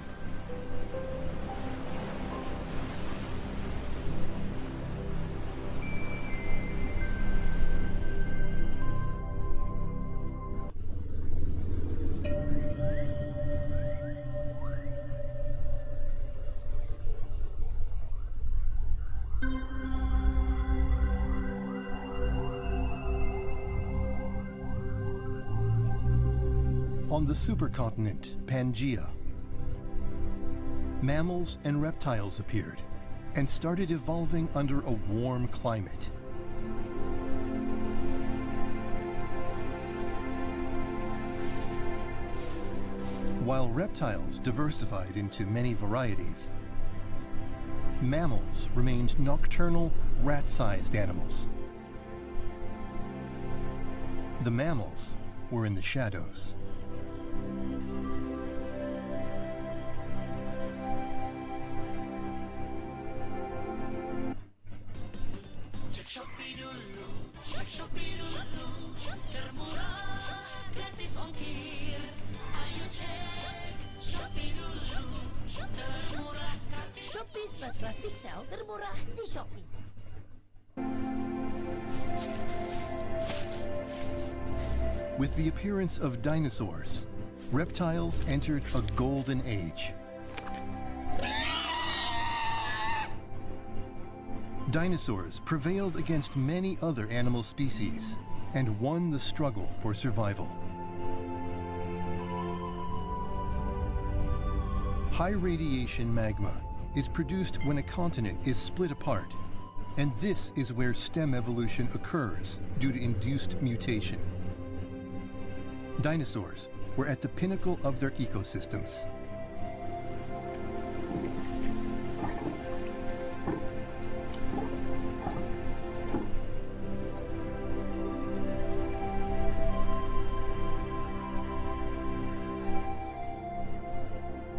On the supercontinent Pangaea, mammals and reptiles appeared and started evolving under a warm climate. While reptiles diversified into many varieties, mammals remained nocturnal, rat-sized animals. The mammals were in the shadows. Shopee 11 pixel termurah di Shopee. With the appearance of dinosaurs, reptiles entered a golden age. Dinosaurs prevailed against many other animal species and won the struggle for survival. High radiation magma is produced when a continent is split apart, and this is where stem evolution occurs due to induced mutation. Dinosaurs were at the pinnacle of their ecosystems.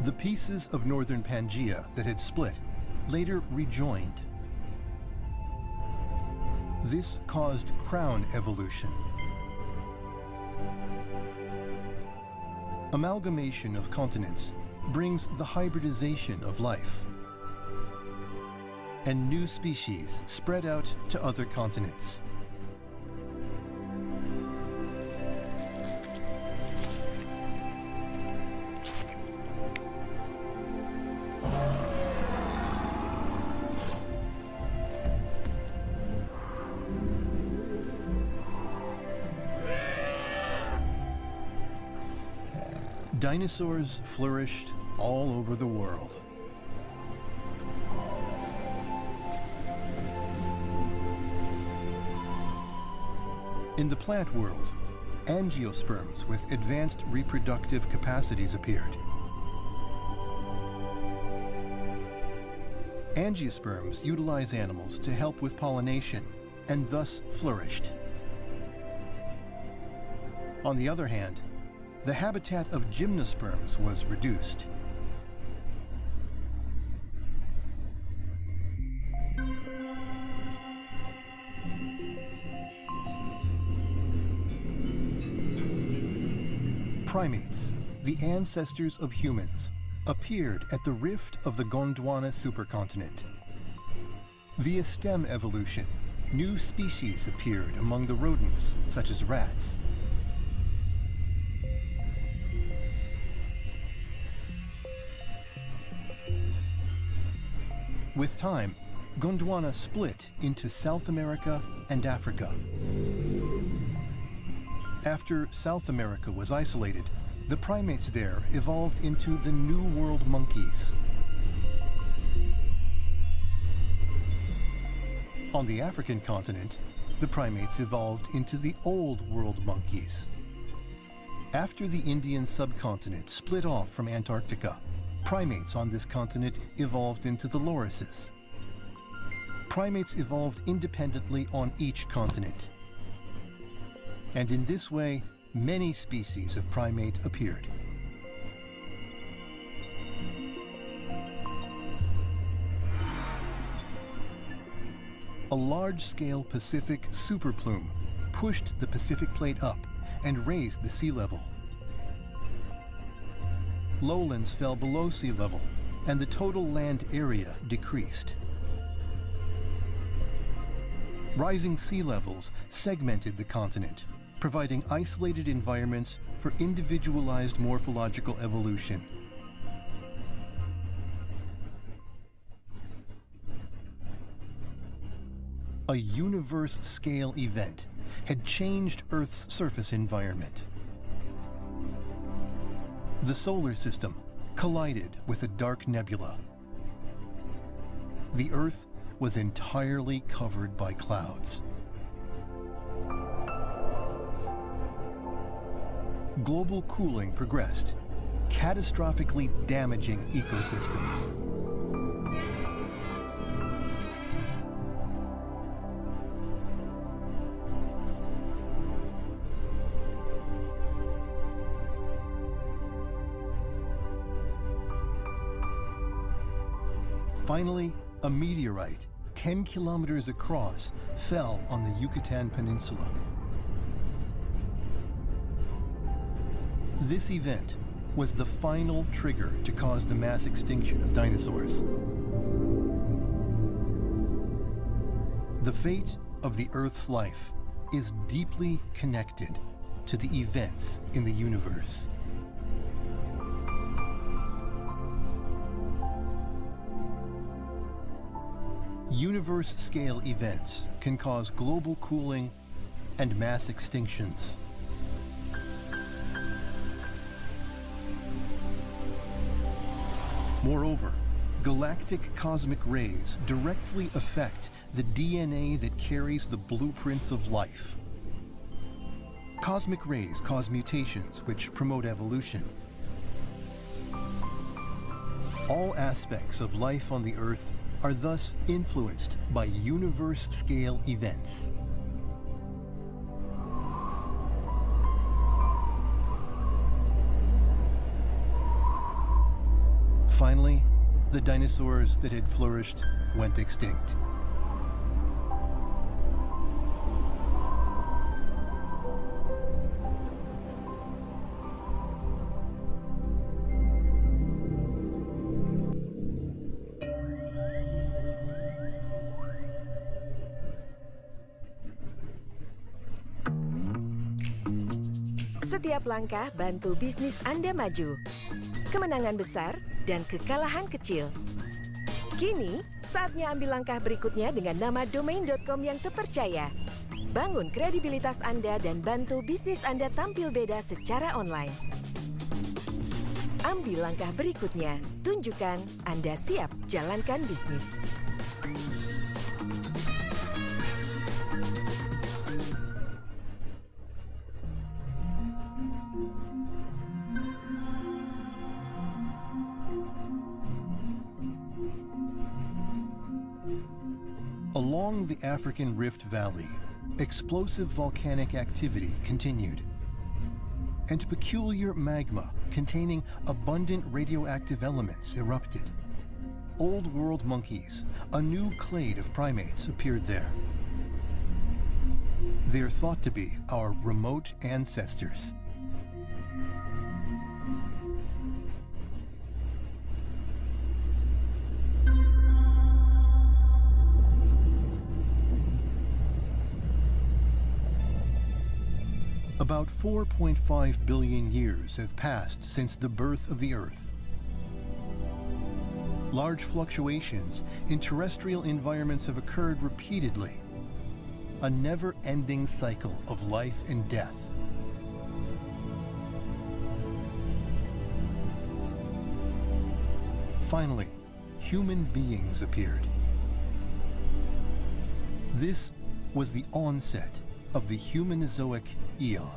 The pieces of northern Pangaea that had split later rejoined. This caused crown evolution. Amalgamation of continents brings the hybridization of life, and new species spread out to other continents. Dinosaurs flourished all over the world. In the plant world, angiosperms with advanced reproductive capacities appeared. Angiosperms utilize animals to help with pollination and thus flourished. On the other hand, the habitat of gymnosperms was reduced. Primates, the ancestors of humans, appeared at the rift of the Gondwana supercontinent. Via stem evolution, new species appeared among the rodents, such as rats. With time, Gondwana split into South America and Africa. After South America was isolated, the primates there evolved into the New World monkeys. On the African continent, the primates evolved into the Old World monkeys. After the Indian subcontinent split off from Antarctica, primates on this continent evolved into the lorises. Primates evolved independently on each continent. And in this way, many species of primate appeared. A large-scale Pacific superplume pushed the Pacific plate up and raised the sea level. Lowlands fell below sea level, and the total land area decreased. Rising sea levels segmented the continent, providing isolated environments for individualized morphological evolution. A universe-scale event had changed Earth's surface environment. The solar system collided with a dark nebula. The Earth was entirely covered by clouds. Global cooling progressed, catastrophically damaging ecosystems. Finally, a meteorite 10 kilometers across fell on the Yucatan Peninsula. This event was the final trigger to cause the mass extinction of dinosaurs. The fate of the Earth's life is deeply connected to the events in the universe. Universe-scale events can cause global cooling and mass extinctions. Moreover, galactic cosmic rays directly affect the DNA that carries the blueprints of life. Cosmic rays cause mutations which promote evolution. All aspects of life on the Earth are thus influenced by universe-scale events. Finally, the dinosaurs that had flourished went extinct. Setiap langkah bantu bisnis Anda maju. Kemenangan besar dan kekalahan kecil. Kini, saatnya ambil langkah berikutnya dengan nama domain.com yang terpercaya. Bangun kredibilitas Anda dan bantu bisnis Anda tampil beda secara online. Ambil langkah berikutnya, tunjukkan Anda siap jalankan bisnis. Along the African Rift Valley, explosive volcanic activity continued, and peculiar magma containing abundant radioactive elements erupted. Old World monkeys, a new clade of primates, appeared there. They are thought to be our remote ancestors. About 4.5 billion years have passed since the birth of the Earth. Large fluctuations in terrestrial environments have occurred repeatedly, a never-ending cycle of life and death. Finally, human beings appeared. This was the onset of the Humanozoic eon.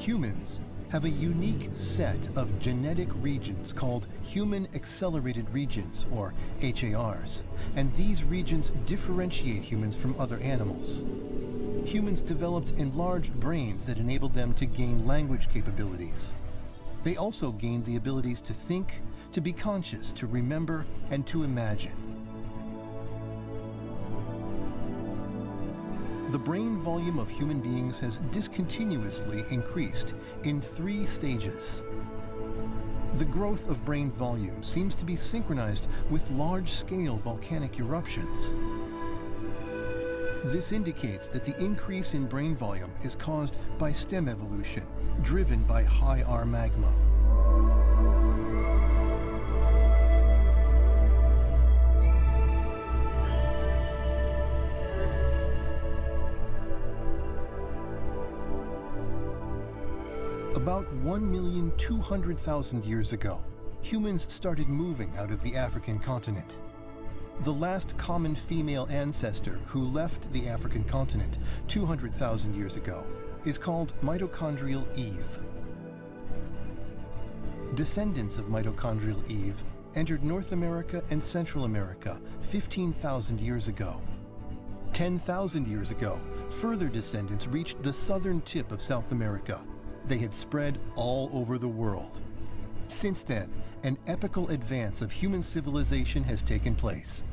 Humans have a unique set of genetic regions called human accelerated regions, or HARs, and these regions differentiate humans from other animals. Humans developed enlarged brains that enabled them to gain language capabilities. They also gained the abilities to think, to be conscious, to remember, and to imagine. The brain volume of human beings has discontinuously increased in 3 stages. The growth of brain volume seems to be synchronized with large-scale volcanic eruptions. This indicates that the increase in brain volume is caused by stem evolution, driven by high R magma. About 1,200,000 years ago, humans started moving out of the African continent. The last common female ancestor who left the African continent 200,000 years ago is called mitochondrial Eve. Descendants of mitochondrial Eve entered North America and Central America 15,000 years ago. 10,000 years ago, further descendants reached the southern tip of South America. They had spread all over the world. Since then, an epical advance of human civilization has taken place.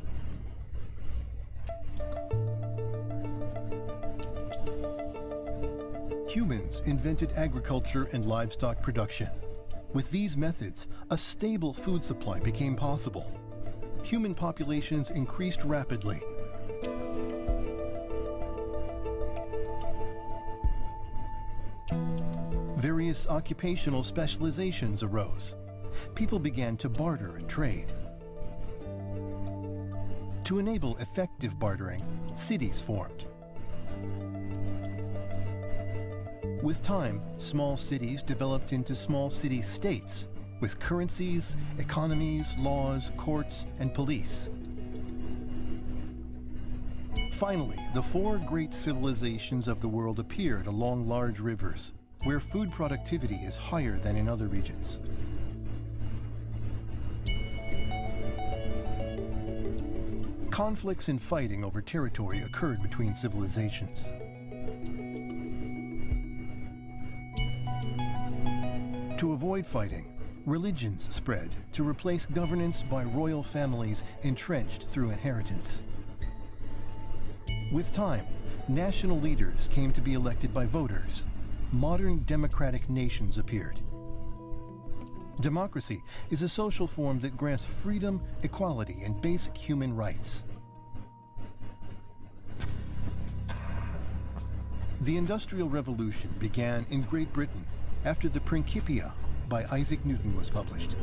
Humans invented agriculture and livestock production. With these methods, a stable food supply became possible. Human populations increased rapidly. Various occupational specializations arose. People began to barter and trade. To enable effective bartering, cities formed. With time, small cities developed into small city-states, with currencies, economies, laws, courts, and police. Finally, the 4 great civilizations of the world appeared along large rivers, where food productivity is higher than in other regions. Conflicts and fighting over territory occurred between civilizations. To avoid fighting, religions spread to replace governance by royal families entrenched through inheritance. With time, national leaders came to be elected by voters. Modern democratic nations appeared. Democracy is a social form that grants freedom, equality, and basic human rights. The Industrial Revolution began in Great Britain after the Principia by Isaac Newton was published.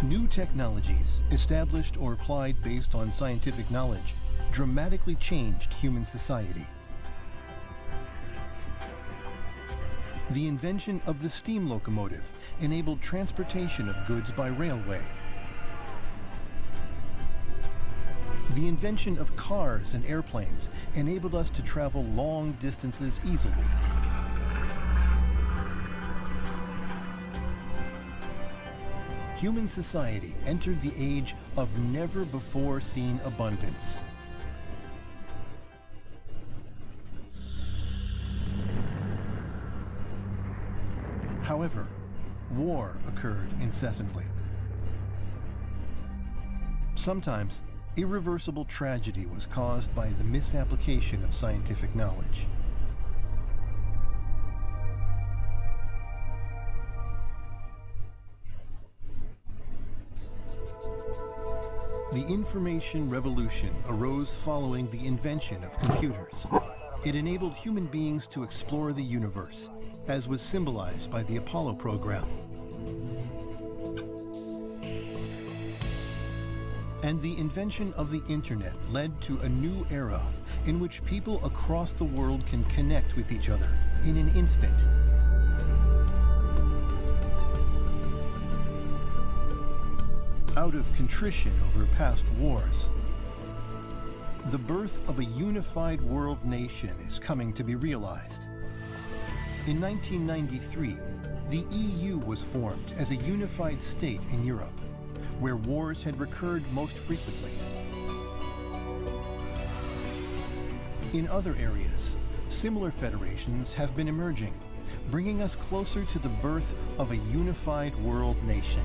New technologies, established or applied based on scientific knowledge, dramatically changed human society. The invention of the steam locomotive enabled transportation of goods by railway. The invention of cars and airplanes enabled us to travel long distances easily. Human society entered the age of never-before-seen abundance. However, war occurred incessantly. Sometimes, irreversible tragedy was caused by the misapplication of scientific knowledge. The information revolution arose following the invention of computers. It enabled human beings to explore the universe, as was symbolized by the Apollo program. And the invention of the internet led to a new era in which people across the world can connect with each other in an instant. Out of contrition over past wars, the birth of a unified world nation is coming to be realized. In 1993, the EU was formed as a unified state in Europe, where wars had recurred most frequently. In other areas, similar federations have been emerging, bringing us closer to the birth of a unified world nation.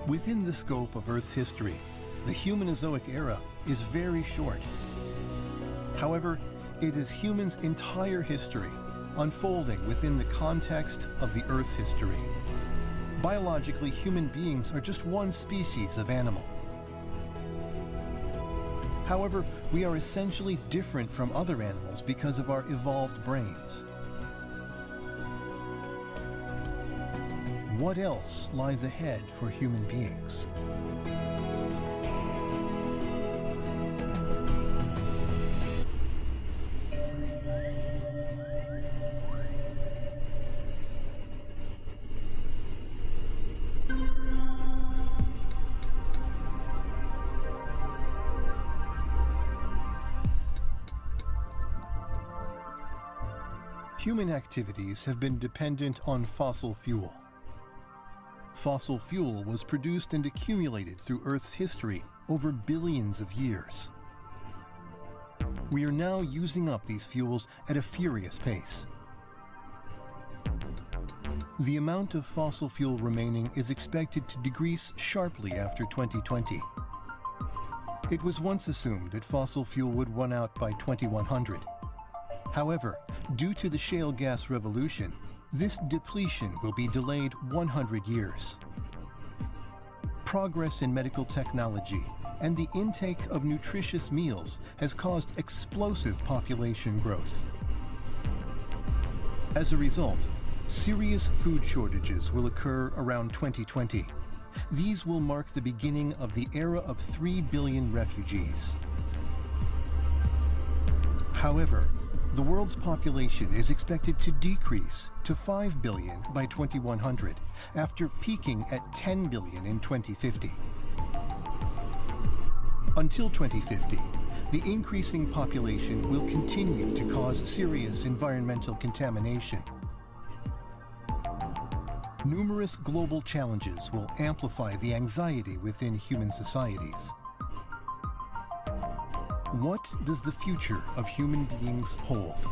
Within the scope of Earth's history, the Humanozoic era is very short. However, it is humans' entire history, unfolding within the context of the Earth's history. Biologically, human beings are just one species of animal. However, we are essentially different from other animals because of our evolved brains. What else lies ahead for human beings? Human activities have been dependent on fossil fuel. Fossil fuel was produced and accumulated through Earth's history over billions of years. We are now using up these fuels at a furious pace. The amount of fossil fuel remaining is expected to decrease sharply after 2020. It was once assumed that fossil fuel would run out by 2100. However, due to the shale gas revolution, this depletion will be delayed 100 years. Progress in medical technology and the intake of nutritious meals has caused explosive population growth. As a result, serious food shortages will occur around 2020. These will mark the beginning of the era of 3 billion refugees. However, the world's population is expected to decrease to 5 billion by 2100, after peaking at 10 billion in 2050. Until 2050, the increasing population will continue to cause serious environmental contamination. Numerous global challenges will amplify the anxiety within human societies. What does the future of human beings hold?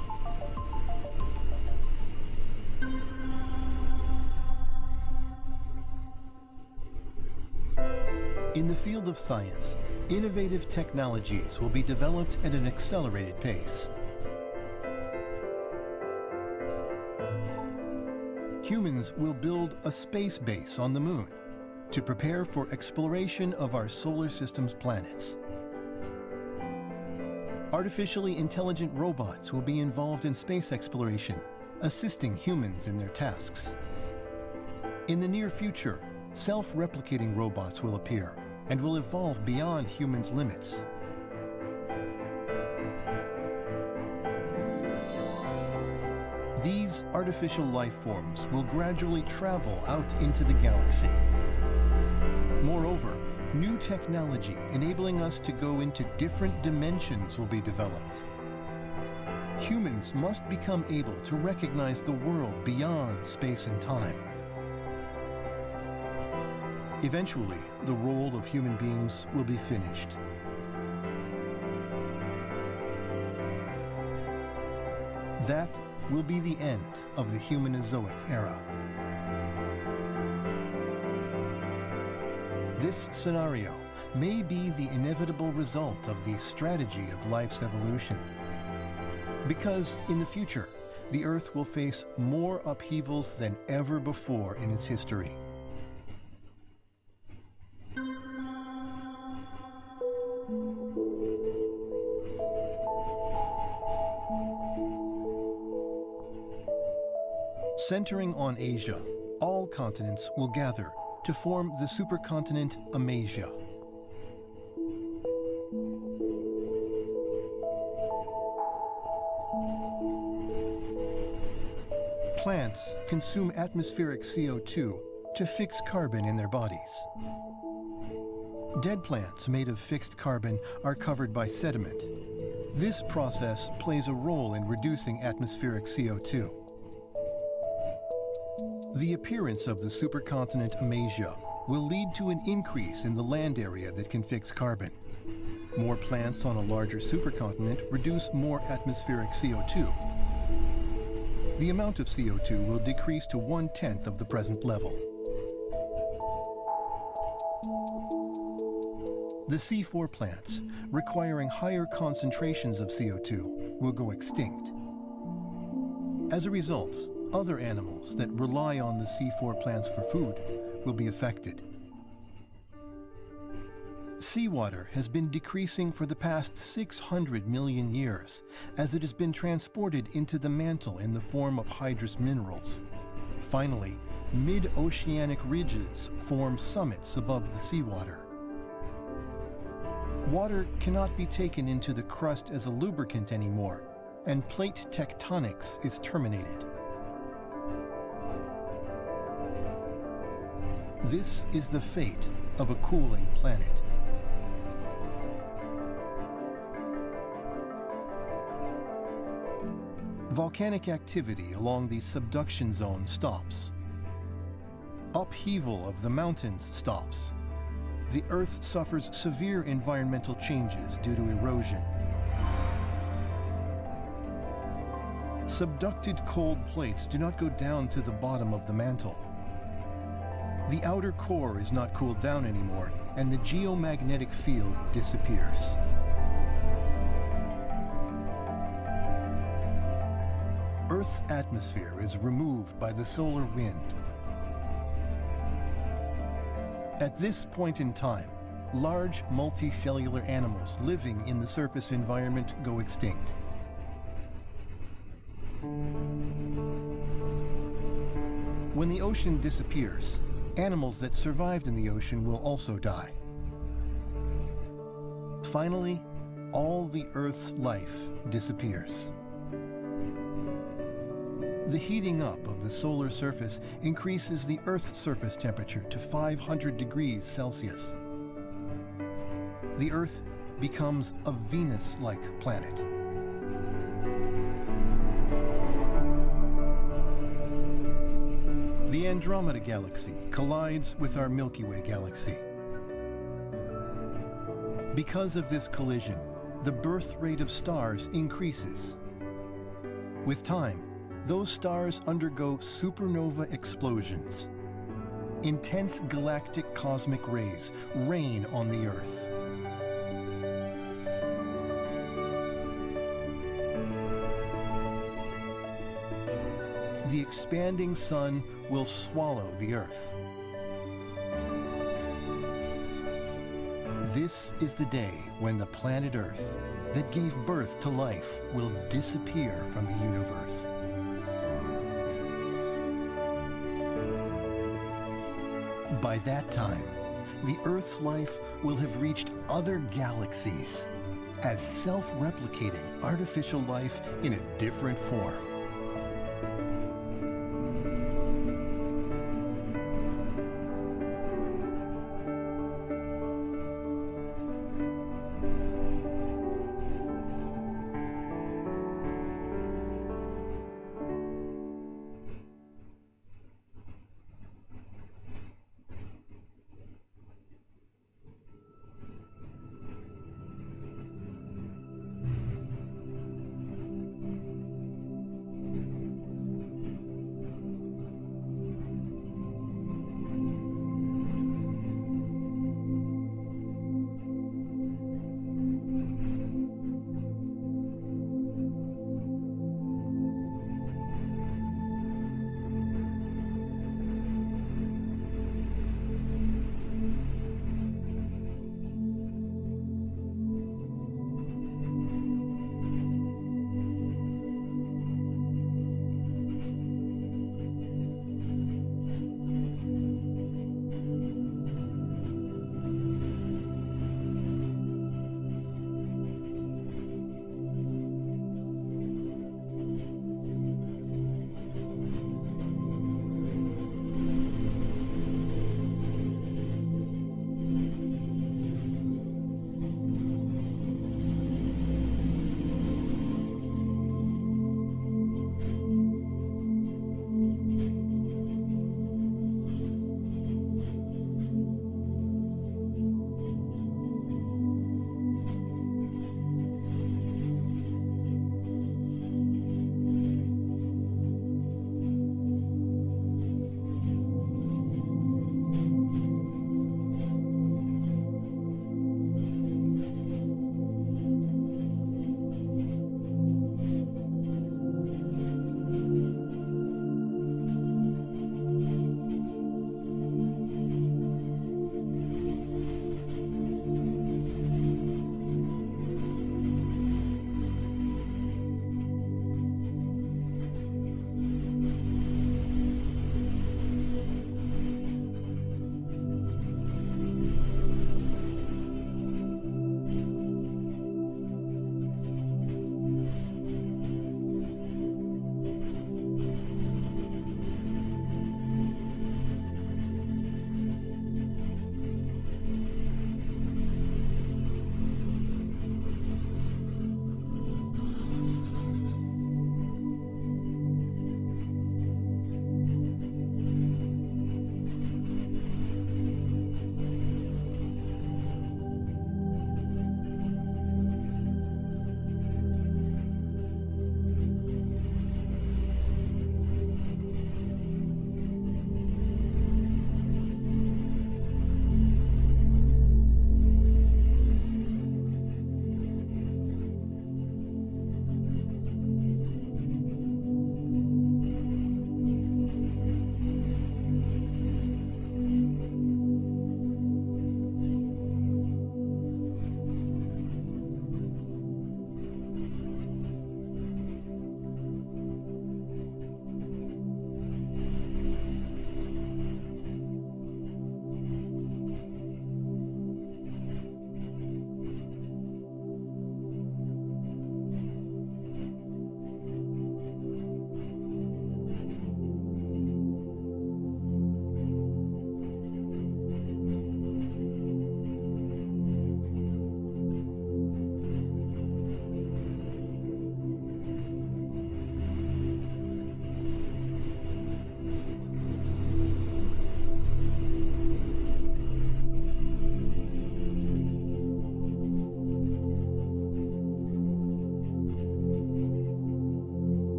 In the field of science, innovative technologies will be developed at an accelerated pace. Humans will build a space base on the moon to prepare for exploration of our solar system's planets. Artificially intelligent robots will be involved in space exploration, assisting humans in their tasks. In the near future, self-replicating robots will appear and will evolve beyond humans' limits. These artificial life forms will gradually travel out into the galaxy. Moreover, new technology enabling us to go into different dimensions will be developed. Humans must become able to recognize the world beyond space and time. Eventually, the role of human beings will be finished. That will be the end of the Humanozoic era. This scenario may be the inevitable result of the strategy of life's evolution. Because in the future, the Earth will face more upheavals than ever before in its history. Centering on Asia, all continents will gather to form the supercontinent Amasia. Plants consume atmospheric CO2 to fix carbon in their bodies. Dead plants made of fixed carbon are covered by sediment. This process plays a role in reducing atmospheric CO2. The appearance of the supercontinent Amasia will lead to an increase in the land area that can fix carbon. More plants on a larger supercontinent reduce more atmospheric CO2. The amount of CO2 will decrease to 1/10 of the present level. The C4 plants, requiring higher concentrations of CO2, will go extinct. As a result, other animals that rely on the C4 plants for food will be affected. Seawater has been decreasing for the past 600 million years as it has been transported into the mantle in the form of hydrous minerals. Finally, mid-oceanic ridges form summits above the seawater. Water cannot be taken into the crust as a lubricant anymore, and plate tectonics is terminated. This is the fate of a cooling planet. Volcanic activity along the subduction zone stops. Upheaval of the mountains stops. The Earth suffers severe environmental changes due to erosion. Subducted cold plates do not go down to the bottom of the mantle. The outer core is not cooled down anymore, and the geomagnetic field disappears. Earth's atmosphere is removed by the solar wind. At this point in time, large multicellular animals living in the surface environment go extinct. When the ocean disappears, animals that survived in the ocean will also die. Finally, all the Earth's life disappears. The heating up of the solar surface increases the Earth's surface temperature to 500 degrees Celsius. The Earth becomes a Venus-like planet. The Andromeda Galaxy collides with our Milky Way galaxy. Because of this collision, the birth rate of stars increases. With time, those stars undergo supernova explosions. Intense galactic cosmic rays rain on the Earth. The expanding sun will swallow the Earth. This is the day when the planet Earth, that gave birth to life, will disappear from the universe. By that time, the Earth's life will have reached other galaxies as self-replicating artificial life in a different form.